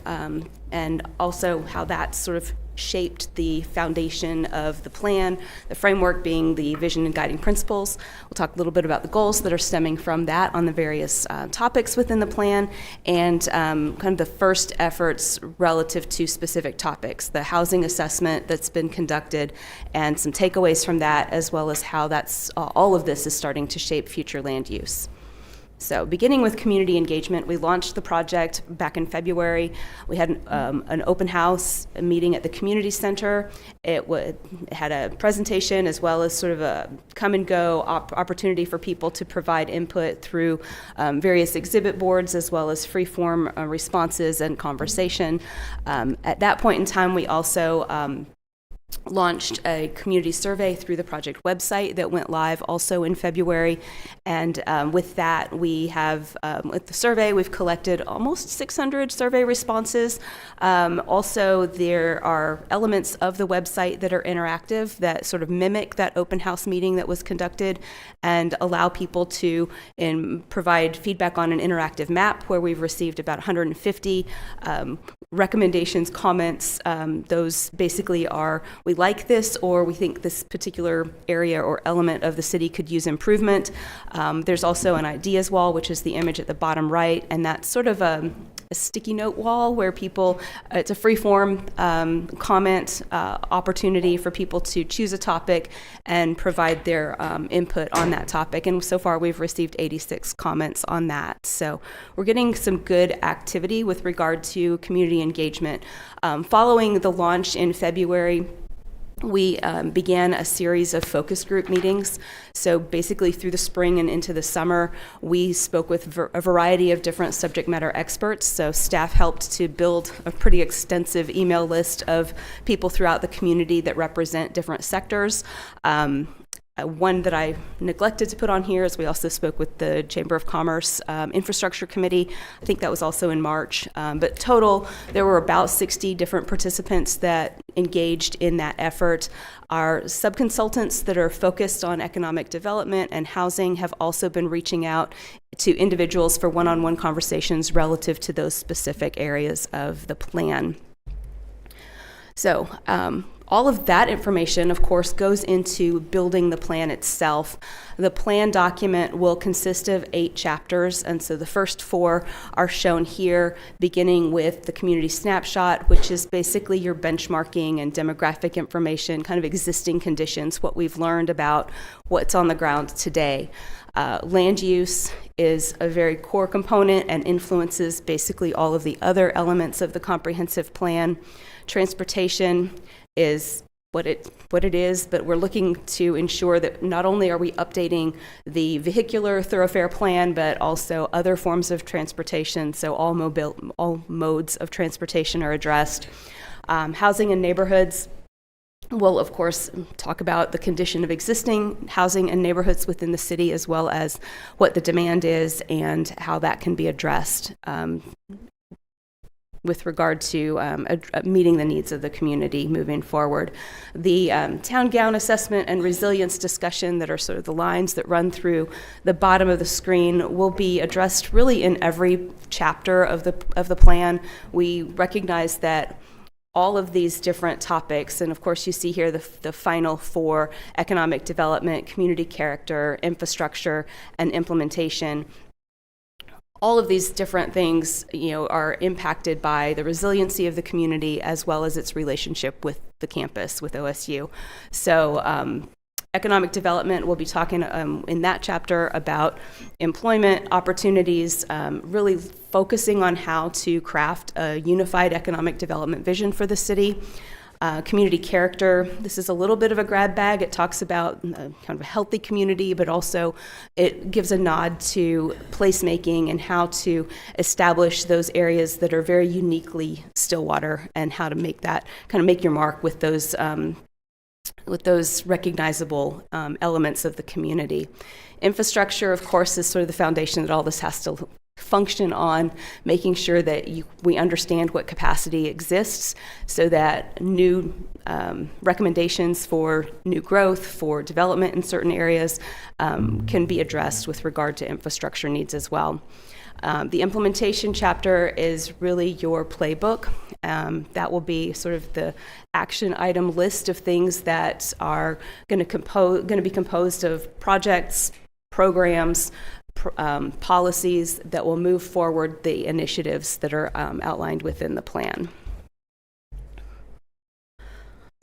and also how that sort of shaped the foundation of the plan, the framework being the vision and guiding principles. We'll talk a little bit about the goals that are stemming from that on the various topics within the plan, and kind of the first efforts relative to specific topics, the housing assessment that's been conducted, and some takeaways from that, as well as how that's all of this is starting to shape future land use. So beginning with community engagement, we launched the project back in February. We had an open house meeting at the community center. It had a presentation as well as sort of a come and go opportunity for people to provide input through various exhibit boards as well as free form responses and conversation. At that point in time, we also launched a community survey through the project website that went live also in February. And with that, we have, with the survey, we've collected almost 600 survey responses. Also, there are elements of the website that are interactive that sort of mimic that open house meeting that was conducted and allow people to provide feedback on an interactive map where we've received about 150 recommendations, comments. Those basically are, we like this, or we think this particular area or element of the city could use improvement. There's also an ideas wall, which is the image at the bottom right, and that's sort of a sticky note wall where people, it's a free form comment opportunity for people to choose a topic and provide their input on that topic. And so far we've received 86 comments on that. So we're getting some good activity with regard to community engagement. Following the launch in February, we began a series of focus group meetings. So basically through the spring and into the summer, we spoke with a variety of different subject matter experts. So staff helped to build a pretty extensive email list of people throughout the community that represent different sectors. One that I neglected to put on here is we also spoke with the Chamber of Commerce Infrastructure Committee. I think that was also in March. But total, there were about 60 different participants that engaged in that effort. Our subconsultants that are focused on economic development and housing have also been reaching out to individuals for one-on-one conversations relative to those specific areas of the plan. So, all of that information, of course, goes into building the plan itself. The plan document will consist of 8 chapters, and so the first 4 are shown here, beginning with the community snapshot, which is basically your benchmarking and demographic information, kind of existing conditions, what we've learned about what's on the ground today. Land use is a very core component and influences basically all of the other elements of the comprehensive plan. Transportation is what it is, but we're looking to ensure that not only are we updating the vehicular thoroughfare plan, but also other forms of transportation, so all modes of transportation are addressed. Housing and neighborhoods, we'll of course talk about the condition of existing housing and neighborhoods within the city, as well as what the demand is and how that can be addressed with regard to meeting the needs of the community moving forward. The town gown assessment and resilience discussion that are sort of the lines that run through the bottom of the screen will be addressed really in every chapter of the plan. We recognize that all of these different topics, and of course you see here the final 4: economic development, community character, infrastructure, and implementation. All of these different things, are impacted by the resiliency of the community as well as its relationship with the campus, with OSU. So economic development, we'll be talking in that chapter about employment opportunities, really focusing on how to craft a unified economic development vision for the city. Community character, this is a little bit of a grab bag. It talks about kind of a healthy community, but also it gives a nod to placemaking and how to establish those areas that are very uniquely Stillwater and how to make that, kind of make your mark with those recognizable elements of the community. Infrastructure, of course, is sort of the foundation that all this has to function on, making sure that we understand what capacity exists so that new recommendations for new growth, for development in certain areas can be addressed with regard to infrastructure needs as well. The implementation chapter is really your playbook. That will be sort of the action item list of things that are going to be composed of projects, programs, policies that will move forward the initiatives that are outlined within the plan.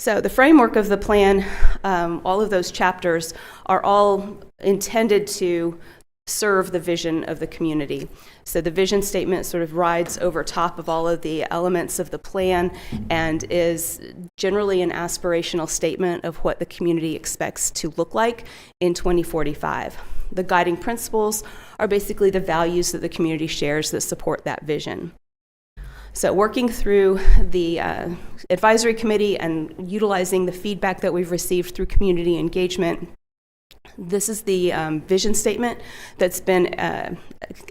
So the framework of the plan, all of those chapters are all intended to serve the vision of the community. So the vision statement sort of rides over top of all of the elements of the plan and is generally an aspirational statement of what the community expects to look like in 2045. The guiding principles are basically the values that the community shares that support that vision. So working through the advisory committee and utilizing the feedback that we've received through community engagement, this is the vision statement that's been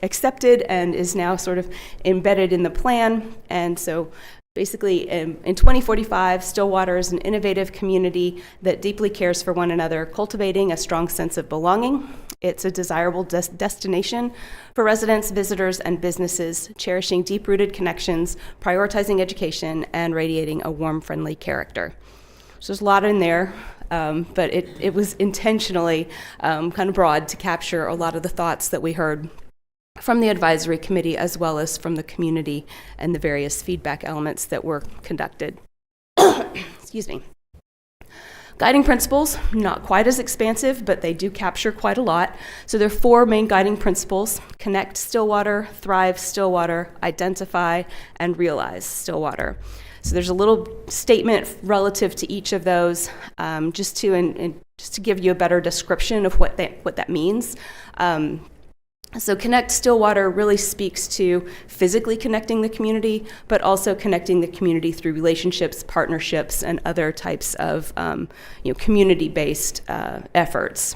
accepted and is now sort of embedded in the plan. And so basically in 2045, Stillwater is an innovative community that deeply cares for one another, cultivating a strong sense of belonging. It's a desirable destination for residents, visitors, and businesses, cherishing deep-rooted connections, prioritizing education, and radiating a warm, friendly character. So there's a lot in there, but it was intentionally kind of broad to capture a lot of the thoughts that we heard from the advisory committee as well as from the community and the various feedback elements that were conducted. Excuse me. Guiding principles, not quite as expansive, but they do capture quite a lot. So there are 4 main guiding principles: connect Stillwater, thrive Stillwater, identify, and realize Stillwater. So there's a little statement relative to each of those, just to give you a better description of what that means. So Connect Stillwater really speaks to physically connecting the community, but also connecting the community through relationships, partnerships, and other types of community-based efforts.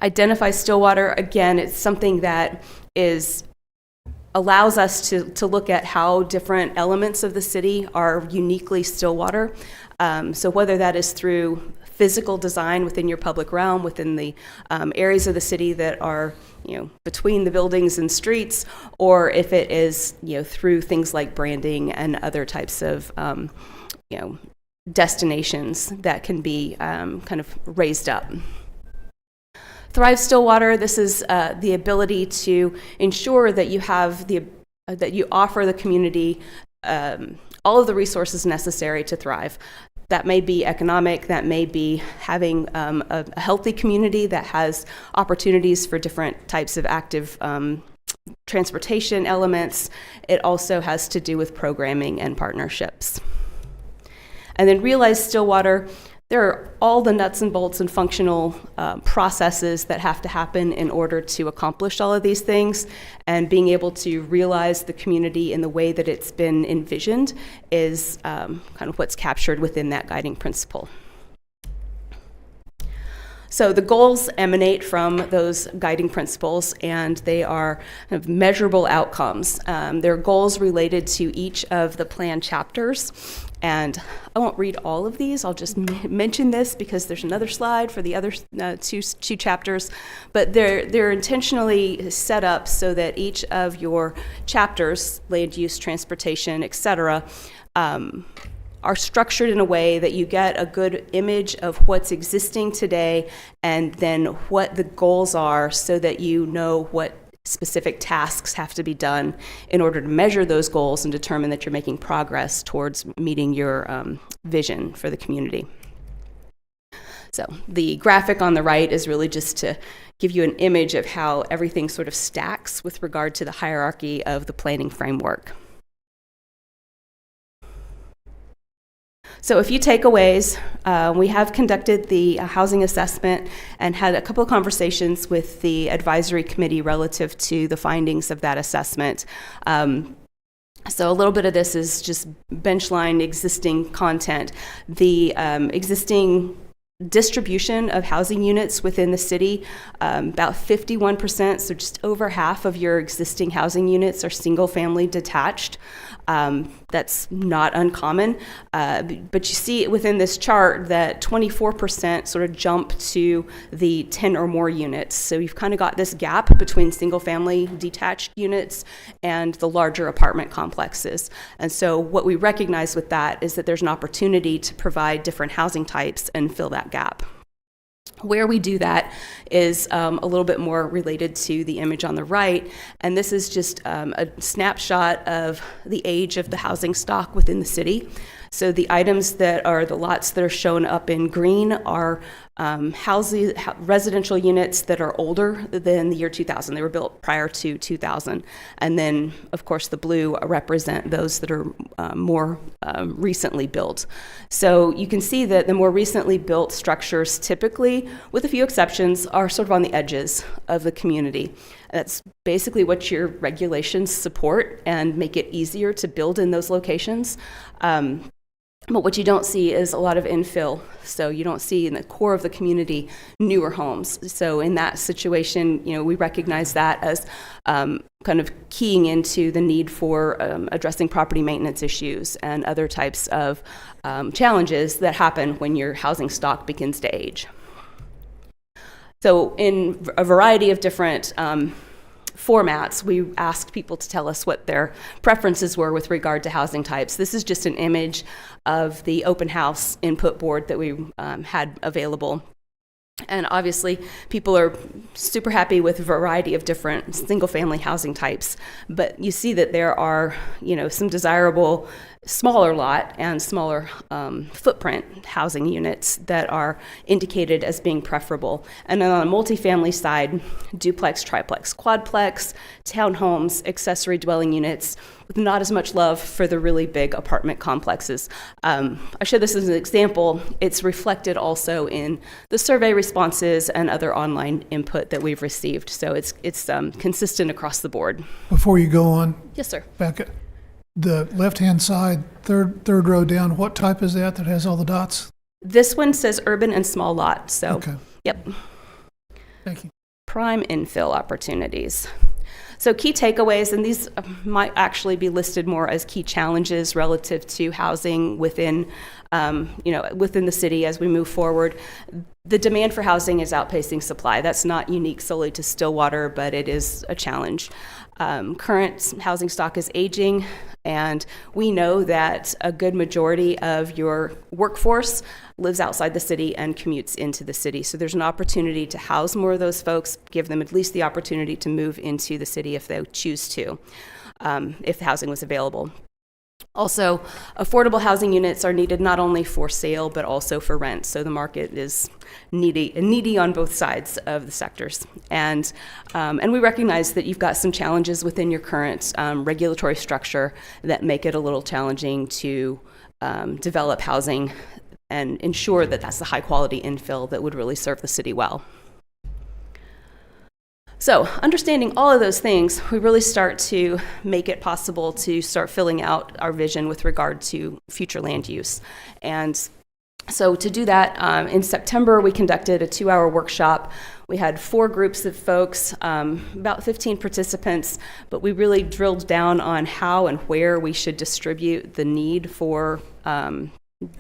Identify Stillwater, again, it's something that allows us to look at how different elements of the city are uniquely Stillwater. So whether that is through physical design within your public realm, within the areas of the city that are between the buildings and streets, or if it is through things like branding and other types of destinations that can be kind of raised up. Thrive Stillwater, this is the ability to ensure that you have that you offer the community all of the resources necessary to thrive. That may be economic, that may be having a healthy community that has opportunities for different types of active transportation elements. It also has to do with programming and partnerships. And then Realize Stillwater, there are all the nuts and bolts and functional processes that have to happen in order to accomplish all of these things, and being able to realize the community in the way that it's been envisioned is kind of what's captured within that guiding principle. So the goals emanate from those guiding principles, and they are kind of measurable outcomes. They're goals related to each of the plan chapters. And I won't read all of these. I'll just mention this because there's another slide for the other two chapters. But they're intentionally set up so that each of your chapters, land use, transportation, et cetera, are structured in a way that you get a good image of what's existing today and then what the goals are, so that you know what specific tasks have to be done in order to measure those goals and determine that you're making progress towards meeting your vision for the community. So the graphic on the right is really just to give you an image of how everything sort of stacks with regard to the hierarchy of the planning framework. So a few takeaways. We have conducted the housing assessment and had a couple of conversations with the advisory committee relative to the findings of that assessment. So a little bit of this is just benchline existing content. The existing distribution of housing units within the city, about 51%, so just over half of your existing housing units are single-family detached. That's not uncommon, but you see within this chart that 24% sort of jump to the 10 or more units. So you've kind of got this gap between single-family detached units and the larger apartment complexes. And so what we recognize with that is that there's an opportunity to provide different housing types and fill that gap. Where we do that is a little bit more related to the image on the right, and this is just a snapshot of the age of the housing stock within the city. So the items that are the lots that are shown up in green are residential units that are older than the year 2000. They were built prior to 2000. And then, of course, the blue represent those that are more recently built. So you can see that the more recently built structures typically, with a few exceptions, are sort of on the edges of the community. That's basically what your regulations support and make it easier to build in those locations. But what you don't see is a lot of infill. So you don't see in the core of the community newer homes. So in that situation, we recognize that as kind of keying into the need for addressing property maintenance issues and other types of challenges that happen when your housing stock begins to age. So in a variety of different formats, we asked people to tell us what their preferences were with regard to housing types. This is just an image of the open house input board that we had available. And obviously, people are super happy with a variety of different single-family housing types. But you see that there are, some desirable smaller lot and smaller footprint housing units that are indicated as being preferable. And then on the multifamily side, duplex, triplex, quadplex, townhomes, accessory dwelling units, with not as much love for the really big apartment complexes. I show this as an example. It's reflected also in the survey responses and other online input that we've received. So it's consistent across the board. Before you go on, Yes, sir. back at the left-hand side, third row down, what type is that has all the dots? This one says urban and small lot. So, Okay. Yep. Thank you. Prime infill opportunities. So key takeaways, and these might actually be listed more as key challenges relative to housing within, within the city as we move forward. The demand for housing is outpacing supply. That's not unique solely to Stillwater, but it is a challenge. Current housing stock is aging, and we know that a good majority of your workforce lives outside the city and commutes into the city. So there's an opportunity to house more of those folks, give them at least the opportunity to move into the city if they choose to, if the housing was available. Also, affordable housing units are needed not only for sale, but also for rent. So the market is needy on both sides of the sectors. And we recognize that you've got some challenges within your current regulatory structure that make it a little challenging to develop housing and ensure that that's the high quality infill that would really serve the city well. So understanding all of those things, we really start to make it possible to start filling out our vision with regard to future land use. And so to do that, in September, we conducted a 2-hour workshop. We had 4 groups of folks, about 15 participants, but we really drilled down on how and where we should distribute the need for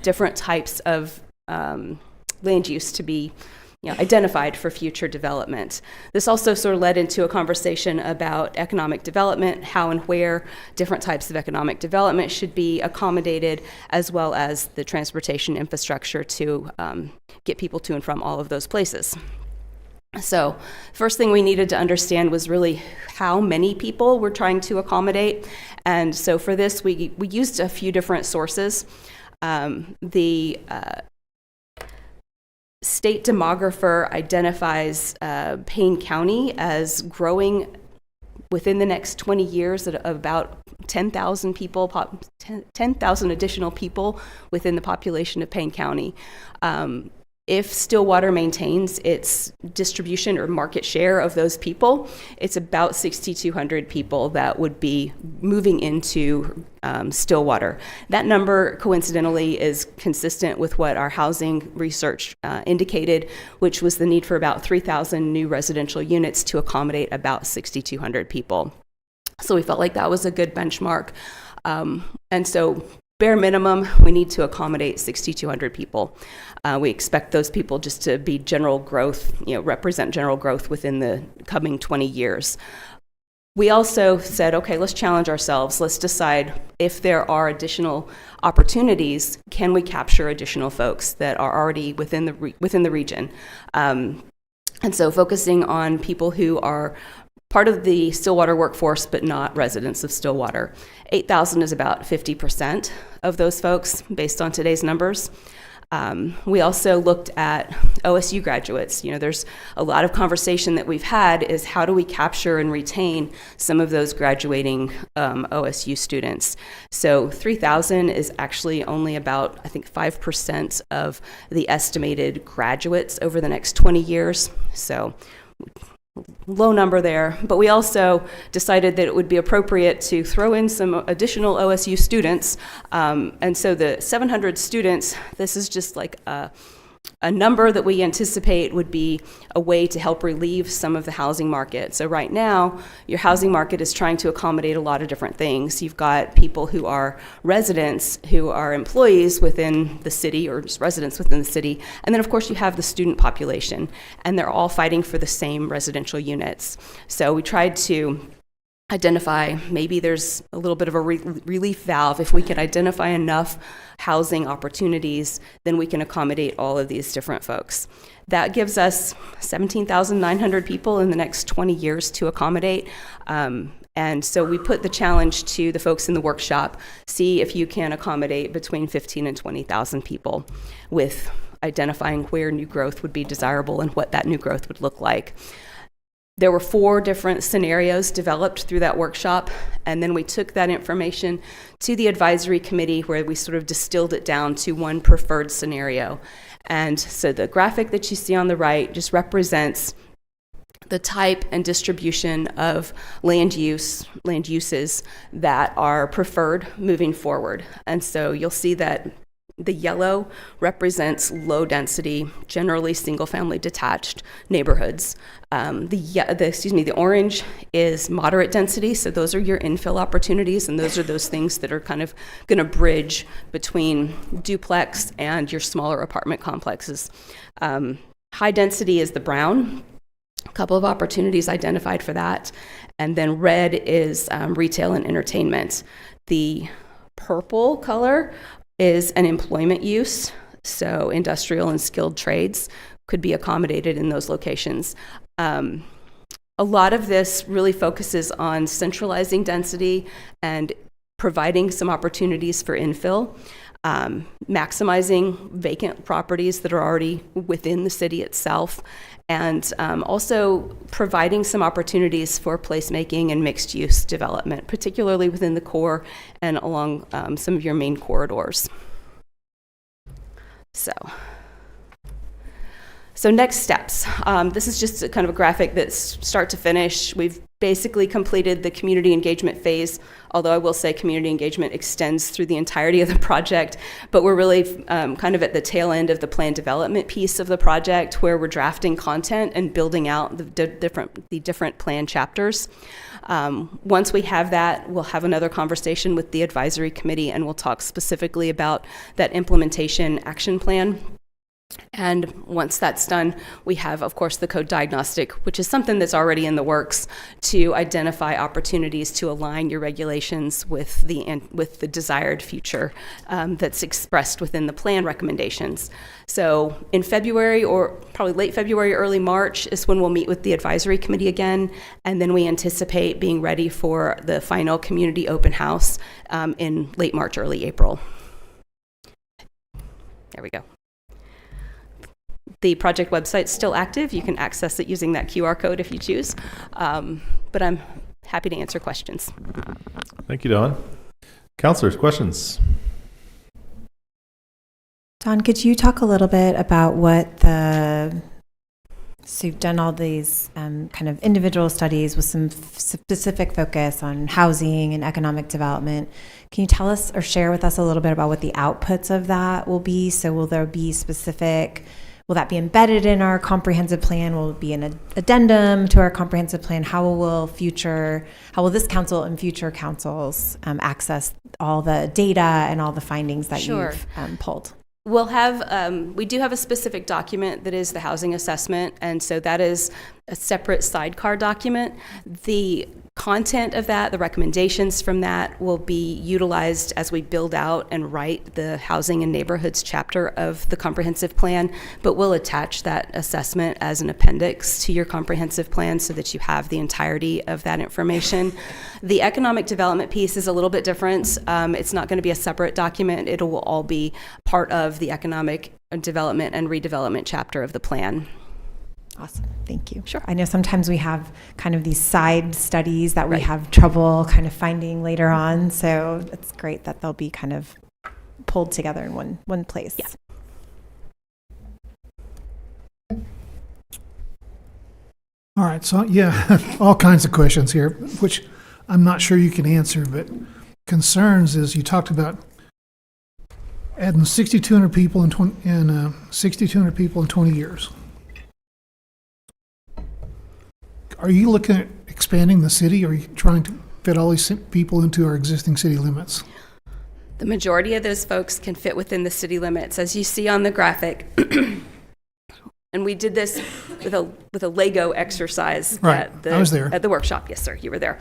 different types of land use to be identified for future development. This also sort of led into a conversation about economic development, how and where different types of economic development should be accommodated, as well as the transportation infrastructure to get people to and from all of those places. So first thing we needed to understand was really how many people we're trying to accommodate. And so for this, we used a few different sources. The state demographer identifies Payne County as growing within the next 20 years at about 10,000 people, 10,000 additional people within the population of Payne County. If Stillwater maintains its distribution or market share of those people, it's about 6,200 people that would be moving into Stillwater. That number, coincidentally, is consistent with what our housing research indicated, which was the need for about 3,000 new residential units to accommodate about 6,200 people. So we felt like that was a good benchmark. And so bare minimum, we need to accommodate 6,200 people. We expect those people just to be general growth, represent general growth within the coming 20 years. We also said, okay, let's challenge ourselves. Let's decide if there are additional opportunities, can we capture additional folks that are already within the region? And so focusing on people who are part of the Stillwater workforce, but not residents of Stillwater. 8,000 is about 50% of those folks based on today's numbers. We also looked at OSU graduates. There's a lot of conversation that we've had is how do we capture and retain some of those graduating OSU students. So 3,000 is actually only about, I think, 5% of the estimated graduates over the next 20 years. So low number there, but we also decided that it would be appropriate to throw in some additional OSU students. And so the 700 students, this is just like a number that we anticipate would be a way to help relieve some of the housing market. So right now, your housing market is trying to accommodate a lot of different things. You've got people who are residents, who are employees within the city, or just residents within the city. And then, of course, you have the student population, and they're all fighting for the same residential units. So we tried to identify, maybe there's a little bit of a relief valve. If we can identify enough housing opportunities, then we can accommodate all of these different folks. That gives us 17,900 people in the next 20 years to accommodate. And so we put the challenge to the folks in the workshop, see if you can accommodate between 15 and 20,000 people with identifying where new growth would be desirable and what that new growth would look like. There were 4 different scenarios developed through that workshop, and then we took that information to the advisory committee where we sort of distilled it down to one preferred scenario. And so the graphic that you see on the right just represents the type and distribution of land uses that are preferred moving forward. And so you'll see that the yellow represents low density, generally single family detached neighborhoods. The orange is moderate density, so those are your infill opportunities, and those are those things that are kind of going to bridge between duplex and your smaller apartment complexes. High density is the brown. A couple of opportunities identified for that. And then red is retail and entertainment. The purple color is an employment use, so industrial and skilled trades could be accommodated in those locations. A lot of this really focuses on centralizing density and providing some opportunities for infill, maximizing vacant properties that are already within the city itself, and also providing some opportunities for placemaking and mixed-use development, particularly within the core and along some of your main corridors. So next steps. This is just a kind of a graphic that's start to finish. We've basically completed the community engagement phase, although I will say community engagement extends through the entirety of the project, but we're really kind of at the tail end of the plan development piece of the project where we're drafting content and building out the different plan chapters. Once we have that, we'll have another conversation with the advisory committee and we'll talk specifically about that implementation action plan. And once that's done, we have, of course, the code diagnostic, which is something that's already in the works to identify opportunities to align your regulations with the desired future that's expressed within the plan recommendations. So in February, or probably late February, early March, is when we'll meet with the advisory committee again, and then we anticipate being ready for the final community open house in late March, early April. There we go. The project website's still active. You can access it using that QR code if you choose. But I'm happy to answer questions. Thank you, Dawn. Counselors, questions? Dawn, could you talk a little bit about so you've done all these kind of individual studies with some specific focus on housing and economic development. Can you tell us or share with us a little bit about what the outputs of that will be? So will there be will that be embedded in our comprehensive plan? Will it be an addendum to our comprehensive plan? How will this council and future councils access all the data and all the findings that you've pulled? We'll have, we do have a specific document that is the housing assessment, and so that is a separate sidecar document. The content of that, the recommendations from that, will be utilized as we build out and write the housing and neighborhoods chapter of the comprehensive plan, but we'll attach that assessment as an appendix to your comprehensive plan so that you have the entirety of that information. The economic development piece is a little bit different. It's not going to be a separate document. It will all be part of the economic development and redevelopment chapter of the plan. Awesome. Thank you. Sure. I know sometimes we have kind of these side studies that we have trouble kind of finding later on. So it's great that they'll be kind of pulled together in one place. Yeah. All right. So, all kinds of questions here, which I'm not sure you can answer, but concerns is you talked about adding 6,200 people in 6,200 people in 20 years. Are you looking at expanding the city, or are you trying to fit all these people into our existing city limits? The majority of those folks can fit within the city limits, as you see on the graphic. And we did this with a Lego exercise I was there. at the workshop. Yes, sir, you were there.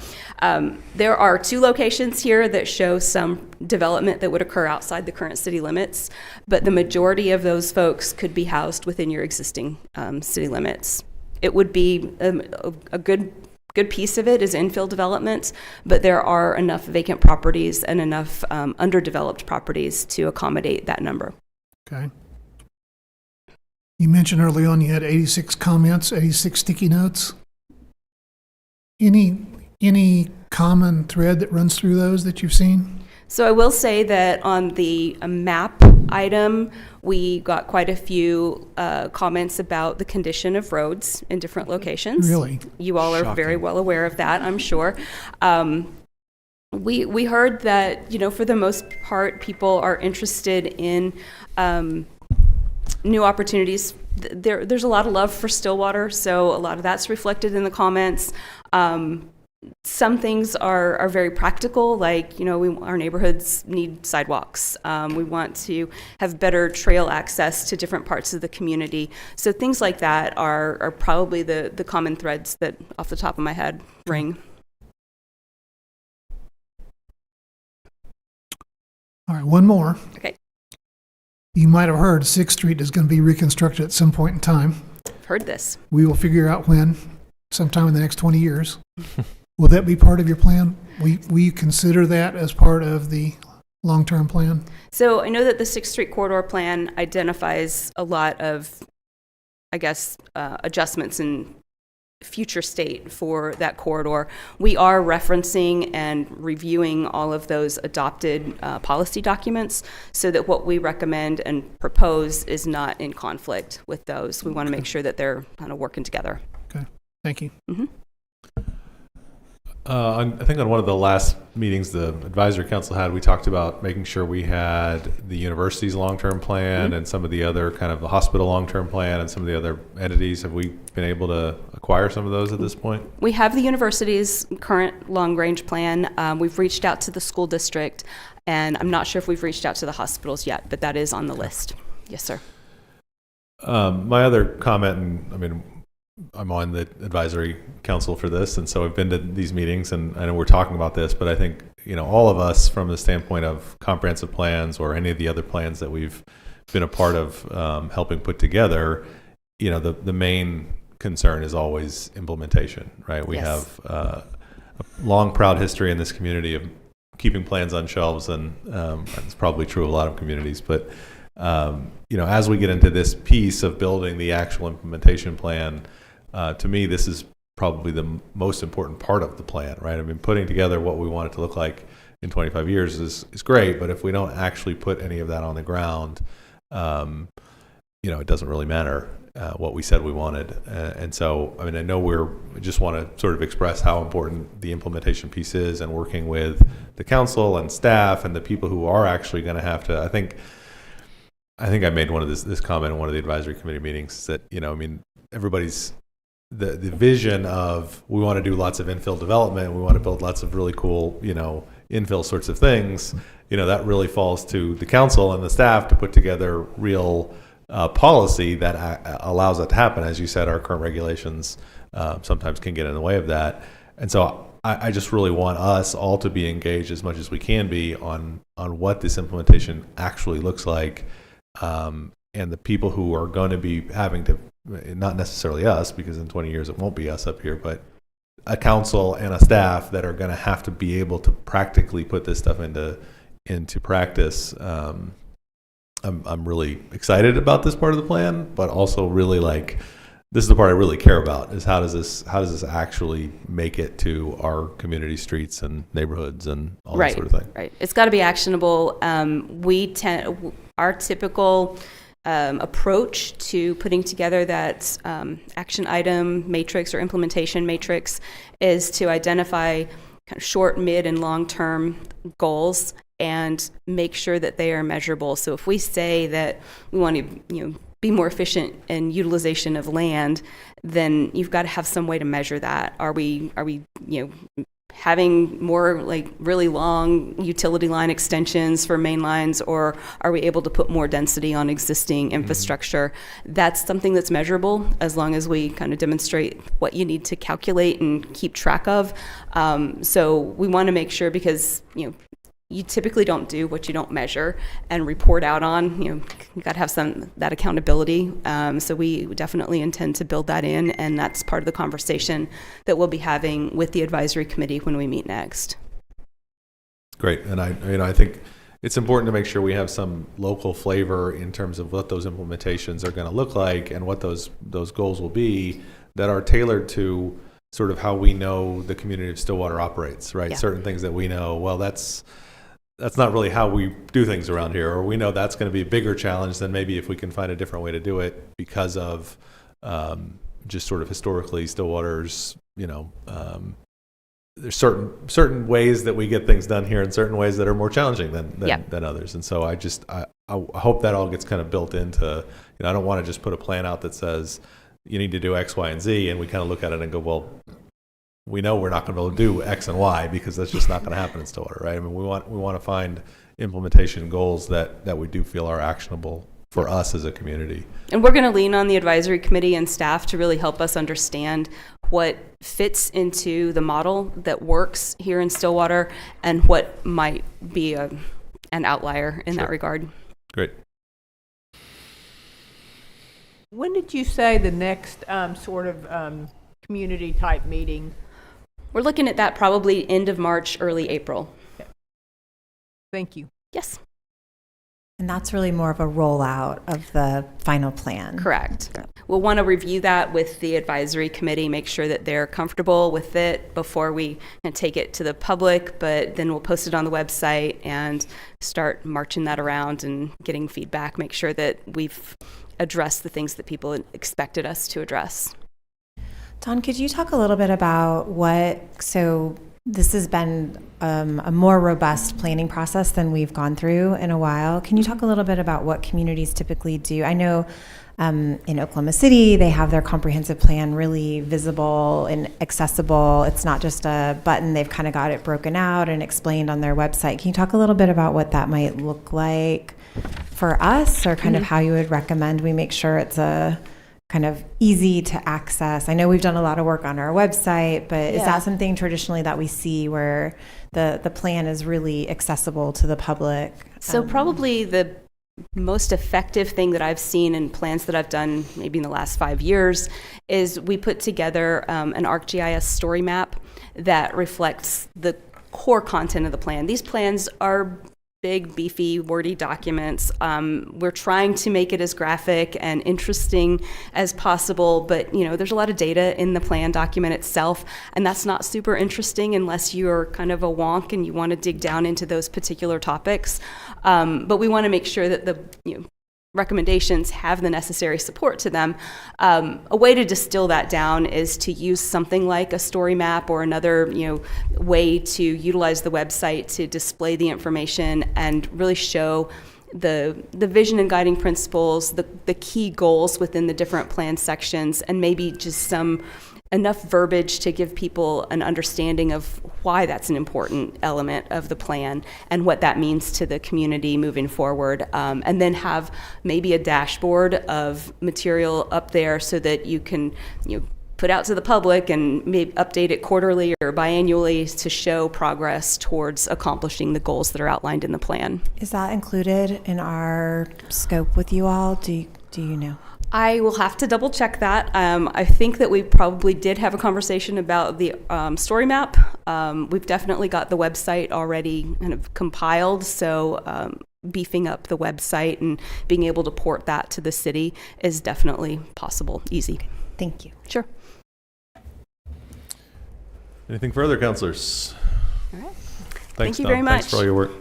There are 2 locations here that show some development that would occur outside the current city limits, but the majority of those folks could be housed within your existing city limits. It would be a good good piece of it is infill development, but there are enough vacant properties and enough underdeveloped properties to accommodate that number. Okay. You mentioned early on you had 86 comments, 86 sticky notes. Any common thread that runs through those that you've seen? So I will say that on the map item, we got quite a few comments about the condition of roads in different locations. Really? You all are very well aware of that, I'm sure. We heard that, for the most part, people are interested in new opportunities. There's a lot of love for Stillwater, so a lot of that's reflected in the comments. Some things are very practical, like, our neighborhoods need sidewalks. We want to have better trail access to different parts of the community. So things like that are probably the common threads that, off the top of my head, ring. All right, one more. Okay. You might have heard 6th Street is going to be reconstructed at some point in time. I've heard this. We will figure out when, sometime in the next 20 years. Will that be part of your plan? Will you consider that as part of the long-term plan? So I know that the 6th Street corridor plan identifies a lot of, adjustments in future state for that corridor. We are referencing and reviewing all of those adopted policy documents so that what we recommend and propose is not in conflict with those. We want to make sure that they're kind of working together. Okay, thank you. Mm-hmm. I think on one of the last meetings the advisory council had, we talked about making sure we had the university's long-term plan and some of the other kind of the hospital long-term plan and some of the other entities. Have we been able to acquire some of those at this point? We have the university's current long-range plan. We've reached out to the school district, and I'm not sure if we've reached out to the hospitals yet, but that is on the list. Yes, sir. My other comment, and I'm on the advisory council for this, and so I've been to these meetings, and I know we're talking about this, but I think, all of us from the standpoint of comprehensive plans or any of the other plans that we've been a part of helping put together, the main concern is always implementation, right? We have a long, proud history in this community of keeping plans on shelves, and it's probably true of a lot of communities, but as we get into this piece of building the actual implementation plan, to me, this is probably the most important part of the plan, right? Putting together what we want it to look like in 25 years is great, but if we don't actually put any of that on the ground, it doesn't really matter what we said we wanted. And so, I know we just want to sort of express how important the implementation piece is, and working with the council and staff and the people who are actually going to have to, I think I made one of this comment in one of the advisory committee meetings that, everybody's, the vision of, we want to do lots of infill development, we want to build lots of really cool, infill sorts of things, that really falls to the council and the staff to put together real policy that allows that to happen. As you said, our current regulations sometimes can get in the way of that. And so I just really want us all to be engaged as much as we can be on what this implementation actually looks like. And the people who are going to be having to, not necessarily us, because in 20 years it won't be us up here, but a council and a staff that are going to have to be able to practically put this stuff into practice. I'm really excited about this part of the plan, but also really this is the part I really care about, is how does this actually make it to our community streets and neighborhoods and all that sort of thing. Right. It's got to be actionable. Our typical approach to putting together that action item matrix or implementation matrix is to identify kind of short, mid, and long-term goals and make sure that they are measurable. So if we say that we want to, be more efficient in utilization of land, then you've got to have some way to measure that. Are we, having more really long utility line extensions for main lines, or are we able to put more density on existing infrastructure? That's something that's measurable, as long as we kind of demonstrate what you need to calculate and keep track of. So we want to make sure, because you typically don't do what you don't measure and report out on. You got to have that accountability. So we definitely intend to build that in, and that's part of the conversation that we'll be having with the advisory committee when we meet next. Great, and I think it's important to make sure we have some local flavor in terms of what those implementations are going to look like and what those goals will be that are tailored to sort of how we know the community of Stillwater operates, right? Yeah. Certain things that we know, well, that's not really how we do things around here, or we know that's going to be a bigger challenge than maybe if we can find a different way to do it because of just sort of historically Stillwater's, there's certain ways that we get things done here and certain ways that are more challenging than others. And so I hope that all gets kind of built into, I don't want to just put a plan out that says you need to do X, Y, and Z, and we kind of look at it and go, well, we know we're not going to be able to do X and Y because that's just not going to happen in Stillwater, right? I mean, we want to find implementation goals that we do feel are actionable for us as a community. And we're going to lean on the advisory committee and staff to really help us understand what fits into the model that works here in Stillwater and what might be an outlier in that regard. Great. When did you say the next sort of community type meeting? We're looking at that probably end of March, early April. Okay. Thank you. Yes. And that's really more of a rollout of the final plan. Correct. We'll want to review that with the advisory committee, make sure that they're comfortable with it before we take it to the public, but then we'll post it on the website and start marching that around and getting feedback, make sure that we've addressed the things that people expected us to address. Don, could you talk a little bit about this has been a more robust planning process than we've gone through in a while. Can you talk a little bit about what communities typically do? I know in Oklahoma City, they have their comprehensive plan really visible and accessible. It's not just a button. They've kind of got it broken out and explained on their website. Can you talk a little bit about what that might look like for us, or kind of how you would recommend we make sure it's a kind of easy to access? I know we've done a lot of work on our website, but is that something traditionally that we see where the plan is really accessible to the public? So probably the most effective thing that I've seen in plans that I've done maybe in the last 5 years is we put together an ArcGIS story map that reflects the core content of the plan. These plans are big, beefy, wordy documents. We're trying to make it as graphic and interesting as possible, but there's a lot of data in the plan document itself, and that's not super interesting unless you're kind of a wonk and you want to dig down into those particular topics. But we want to make sure that the recommendations have the necessary support to them. A way to distill that down is to use something like a story map or another way to utilize the website to display the information and really show the vision and guiding principles, the key goals within the different plan sections, and maybe just enough verbiage to give people an understanding of why that's an important element of the plan and what that means to the community moving forward. And then have maybe a dashboard of material up there so that you can put out to the public and maybe update it quarterly or biannually to show progress towards accomplishing the goals that are outlined in the plan. Is that included in our scope with you all? Do you know? I will have to double check that. I think that we probably did have a conversation about the story map. We've definitely got the website already kind of compiled, so beefing up the website and being able to port that to the city is definitely possible, easy. Thank you. Sure. Anything further, counselors? All right. Thanks, Thank you Don. very much. Thanks for all your work.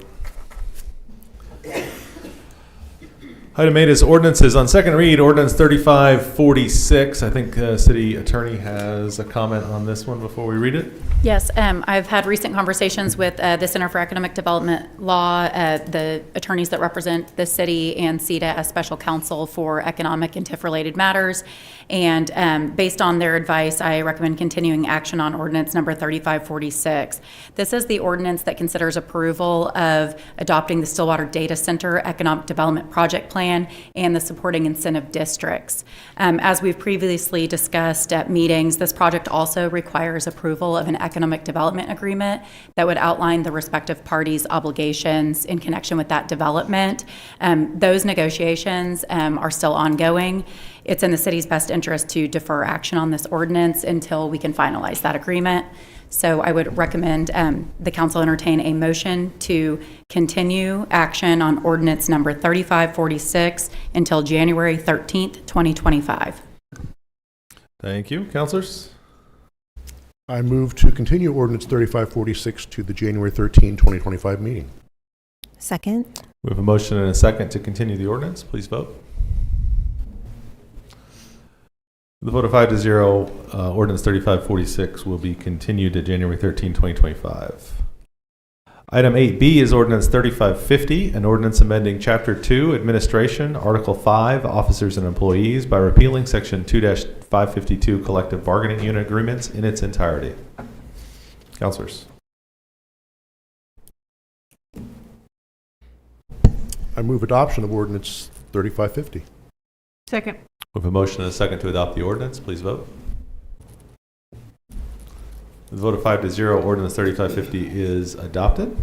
Item 8 is ordinances. On second read, ordinance 3546. I think city attorney has a comment on this one before we read it. Yes, I've had recent conversations with the Center for Economic Development Law, the attorneys that represent the city, and CETA as special counsel for economic and TIF-related matters. And based on their advice, I recommend continuing action on ordinance number 3546. This is the ordinance that considers approval of adopting the Stillwater Data Center Economic Development Project Plan plan and the supporting incentive districts. As we've previously discussed at meetings, this project also requires approval of an economic development agreement that would outline the respective parties' obligations in connection with that development. Those negotiations are still ongoing. It's in the city's best interest to defer action on this ordinance until we can finalize that agreement. So I would recommend the council entertain a motion to continue action on ordinance number 3546 until January 13th, 2025. Thank you. Councilors? I move to continue ordinance 3546 to the January 13, 2025 meeting. Second. We have a motion and a second to continue the ordinance. Please vote. The vote of 5-0, ordinance 3546 will be continued to January 13, 2025. Item 8B is ordinance 3550, an ordinance amending Chapter 2, Administration, Article 5, Officers and Employees by repealing Section 2-552 Collective Bargaining Unit Agreements in its entirety. Councilors? I move adoption of ordinance 3550. Second. We have a motion and a second to adopt the ordinance. Please vote. The vote of 5-0, ordinance 3550 is adopted.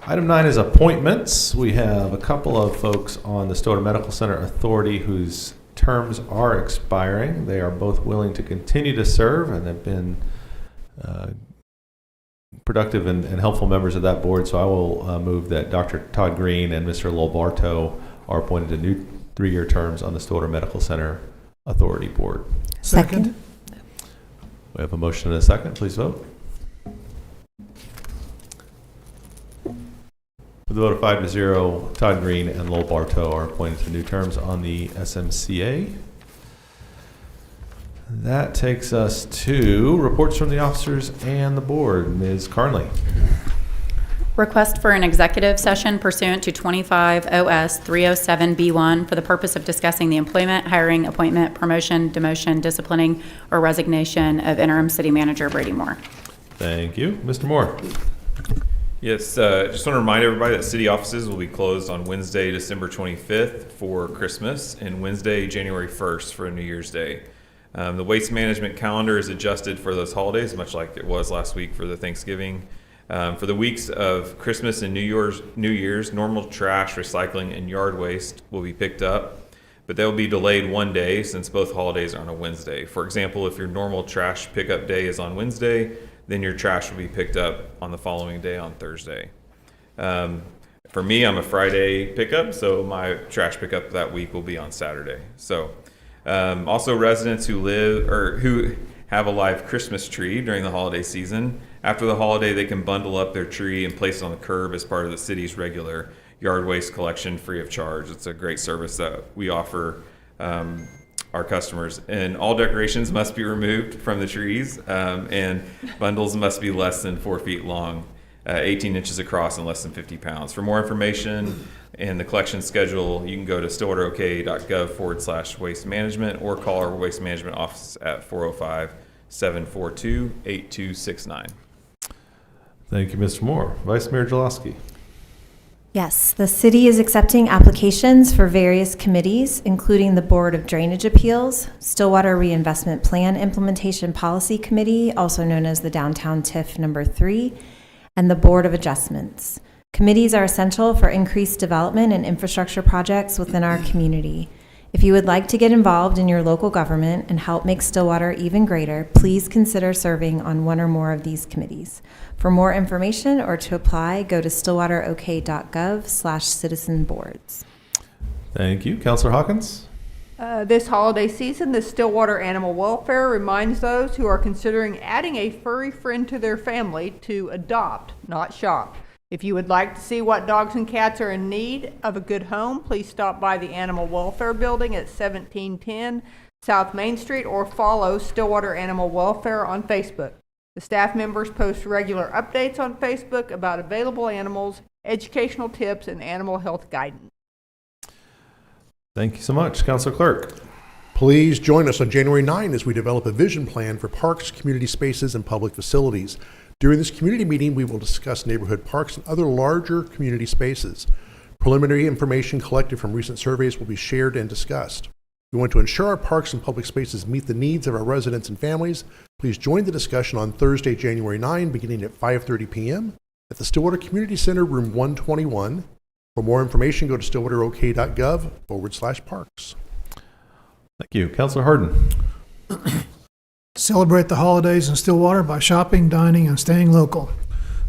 Item 9 is appointments. We have a couple of folks on the Stillwater Medical Center Authority whose terms are expiring. They are both willing to continue to serve and have been productive and helpful members of that board. So I will move that Dr. Todd Green and Mr. Lowell Bartow are appointed to new 3-year terms on the Stillwater Medical Center Authority Board. Second. We have a motion and a second. Please vote. With a vote of 5-0, Todd Green and Lowell Bartow are appointed to new terms on the SMCA. That takes us to reports from the officers and the board. Ms. Carnley. Request for an executive session pursuant to 25 OS 307B1 for the purpose of discussing the employment, hiring, appointment, promotion, demotion, disciplining, or resignation of interim city manager Brady Moore. Thank you. Mr. Moore. Yes, just want to remind everybody that city offices will be closed on Wednesday, December 25th for Christmas and Wednesday, January 1st for New Year's Day. The waste management calendar is adjusted for those holidays, much like it was last week for the Thanksgiving. For the weeks of Christmas and New Year's, normal trash, recycling, and yard waste will be picked up, but they'll be delayed one day since both holidays are on a Wednesday. For example, if your normal trash pickup day is on Wednesday, then your trash will be picked up on the following day on Thursday. For me, I'm a Friday pickup, so my trash pickup that week will be on Saturday. So, also residents who live or who have a live Christmas tree during the holiday season, after the holiday, they can bundle up their tree and place it on the curb as part of the city's regular yard waste collection free of charge. It's a great service that we offer our customers. And all decorations must be removed from the trees, and bundles must be less than 4 feet long, 18 inches across, and less than 50 pounds. For more information and the collection schedule, you can go to stillwaterok.gov/waste management or call our waste management office at 405-742-8269. Thank you, Mr. Moore. Vice Mayor Jaloski. Yes, the city is accepting applications for various committees, including the Board of Drainage Appeals, Stillwater Reinvestment Plan Implementation Policy Committee, also known as the Downtown TIF number 3, and the Board of Adjustments. Committees are essential for increased development and infrastructure projects within our community. If you would like to get involved in your local government and help make Stillwater even greater, please consider serving on one or more of these committees. For more information or to apply, go to stillwaterok.gov/citizenboards. Thank you. Councilor Hawkins. This holiday season, the Stillwater Animal Welfare reminds those who are considering adding a furry friend to their family to adopt, not shop. If you would like to see what dogs and cats are in need of a good home, please stop by the Animal Welfare Building at 1710 South Main Street or follow Stillwater Animal Welfare on Facebook. The staff members post regular updates on Facebook about available animals, educational tips, and animal health guidance. Thank you so much. Councilor Clerk. Please join us on January 9 as we develop a vision plan for parks, community spaces, and public facilities. During this community meeting, we will discuss neighborhood parks and other larger community spaces. Preliminary information collected from recent surveys will be shared and discussed. We want to ensure our parks and public spaces meet the needs of our residents and families. Please join the discussion on Thursday, January 9, beginning at 5:30 p.m. at the Stillwater Community Center, room 121. For more information, go to stillwaterok.gov/parks. Thank you. Councilor Harden. Celebrate the holidays in Stillwater by shopping, dining, and staying local.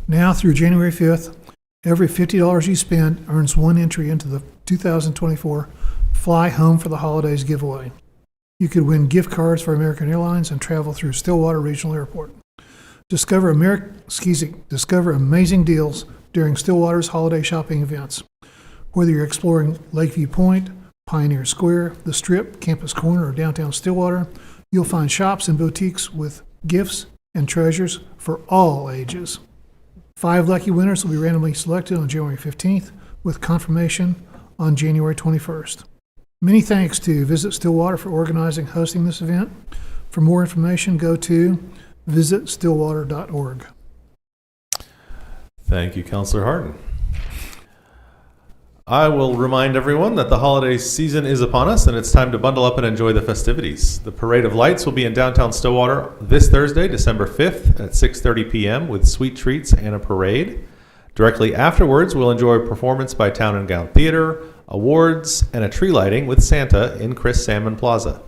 Now through January 5th, every $50 you spend earns one entry into the 2024 Fly Home for the Holidays giveaway. You could win gift cards for American Airlines and travel through Stillwater Regional Airport. Discover amazing deals during Stillwater's holiday shopping events. Whether you're exploring Lakeview Point, Pioneer Square, the Strip, Campus Corner, or downtown Stillwater, you'll find shops and boutiques with gifts and treasures for all ages. 5 lucky winners will be randomly selected on January 15th with confirmation on January 21st. Many thanks to Visit Stillwater for organizing and hosting this event. For more information, go to visitstillwater.org. Thank you, Councilor Harden. I will remind everyone that the holiday season is upon us and it's time to bundle up and enjoy the festivities. The Parade of Lights will be in downtown Stillwater this Thursday, December 5th at 6:30 p.m. with sweet treats and a parade. Directly afterwards, we'll enjoy a performance by Town and Gown Theater, awards, and a tree lighting with Santa in Chris Salmon Plaza.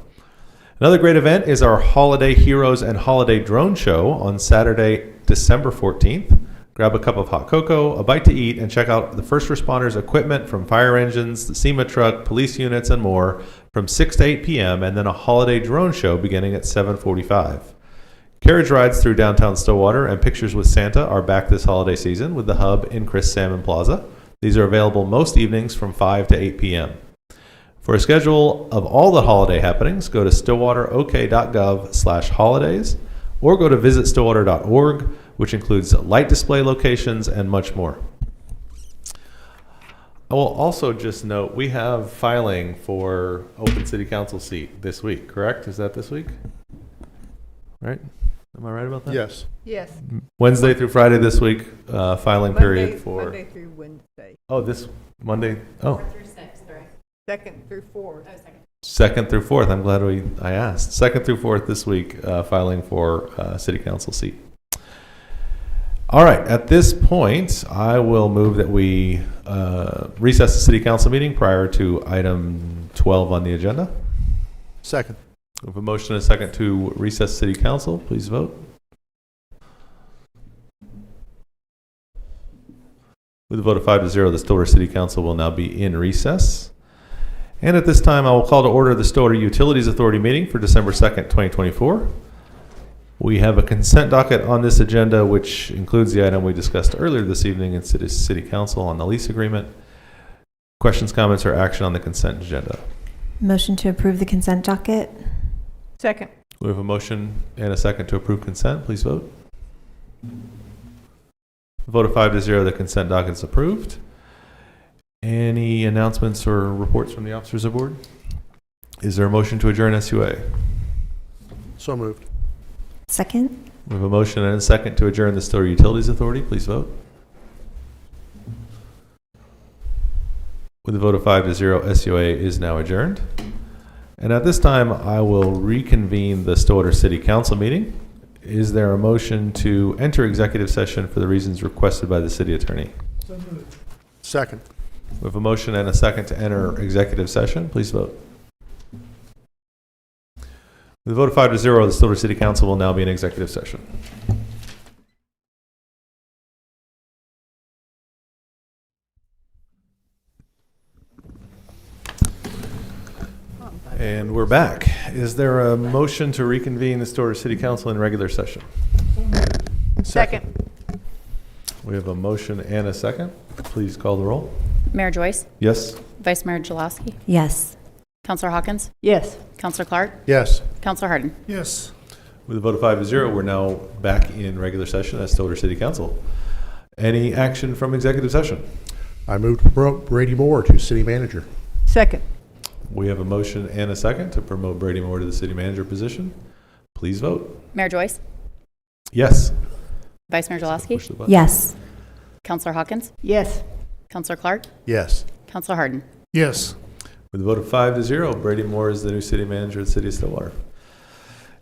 Another great event is our Holiday Heroes and Holiday Drone Show on Saturday, December 14th. Grab a cup of hot cocoa, a bite to eat, and check out the first responders' equipment from fire engines, the SEMA truck, police units, and more from 6 to 8 p.m., and then a holiday drone show beginning at 7:45. Carriage rides through downtown Stillwater and pictures with Santa are back this holiday season with the hub in Chris Salmon Plaza. These are available most evenings from 5 to 8 p.m. For a schedule of all the holiday happenings, go to stillwaterok.gov/holidays or go to visitstillwater.org, which includes light display locations and much more. I will also just note we have filing for open city council seat this week, correct? Is that this week? Right? Am I right about that? Yes. Yes. Wednesday through Friday this week, filing period for. Monday through Wednesday. Oh, this Monday. Oh. 4th through 6th, right? 2nd through 4th. Oh, 2nd. 2nd through 4th. I'm glad I asked. 2nd through 4th this week, filing for city council seat. All right. At this point, I will move that we recess the city council meeting prior to item 12 on the agenda. Second. We have a motion and a second to recess city council. Please vote. With a vote of 5-0, the Stillwater City Council will now be in recess. And at this time, I will call to order the Stillwater Utilities Authority meeting for December 2nd, 2024. We have a consent docket on this agenda, which includes the item we discussed earlier this evening in City Council on the lease agreement. Questions, comments, or action on the consent agenda? Motion to approve the consent docket. Second. We have a motion and a second to approve consent. Please vote. Vote of 5-0, the consent docket is approved. Any announcements or reports from the officers aboard? Is there a motion to adjourn SUA? So moved. Second. We have a motion and a second to adjourn the Stillwater Utilities Authority. Please vote. With a vote of 5-0, SUA is now adjourned. And at this time, I will reconvene the Stillwater City Council meeting. Is there a motion to enter executive session for the reasons requested by the city attorney? Second. We have a motion and a second to enter executive session. Please vote. With a vote of 5-0, the Stillwater City Council will now be in executive session. And we're back. Is there a motion to reconvene the Stillwater City Council in regular session? Second. We have a motion and a second. Please call the roll. Mayor Joyce, Yes? Vice Mayor Jaloski, Yes. Councilor Hawkins, Yes. Councilor Clark, Yes. Councilor Harden. Yes. With a vote of 5-0, we're now back in regular session as Stillwater City Council. Any action from executive session? I move to promote Brady Moore to city manager. Second. We have a motion and a second to promote Brady Moore to the city manager position. Please vote. Mayor Joyce, Yes. Vice Mayor Push Jaloski, the button. Yes. Councilor Hawkins, Yes. Councilor Clark, Yes. Counselor Harden. Yes. With a vote of 5-0, Brady Moore is the new city manager of the city of Stillwater.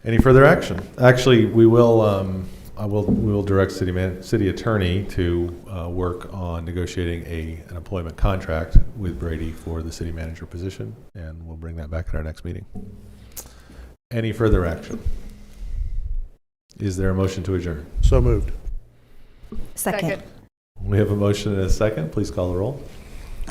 Any further action? Actually, we will. We will direct city attorney to work on negotiating an employment contract with Brady for the city manager position, and we'll bring that back at our next meeting. Any further action? Is there a motion to adjourn? So moved. Second. We have a motion and a second. Please call the roll.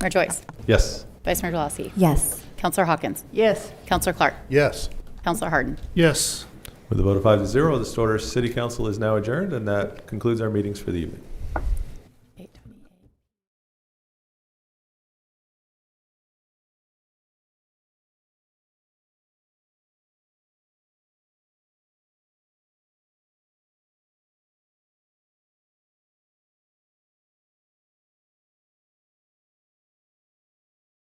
Mayor Joyce. Yes. Vice Mayor Delassie. Yes. Counselor Hawkins. Yes. Counselor Clark. Yes. Counselor Harden. Yes. With a vote of 5-0, the Stillwater City Council is now adjourned, and that concludes our meetings for the evening.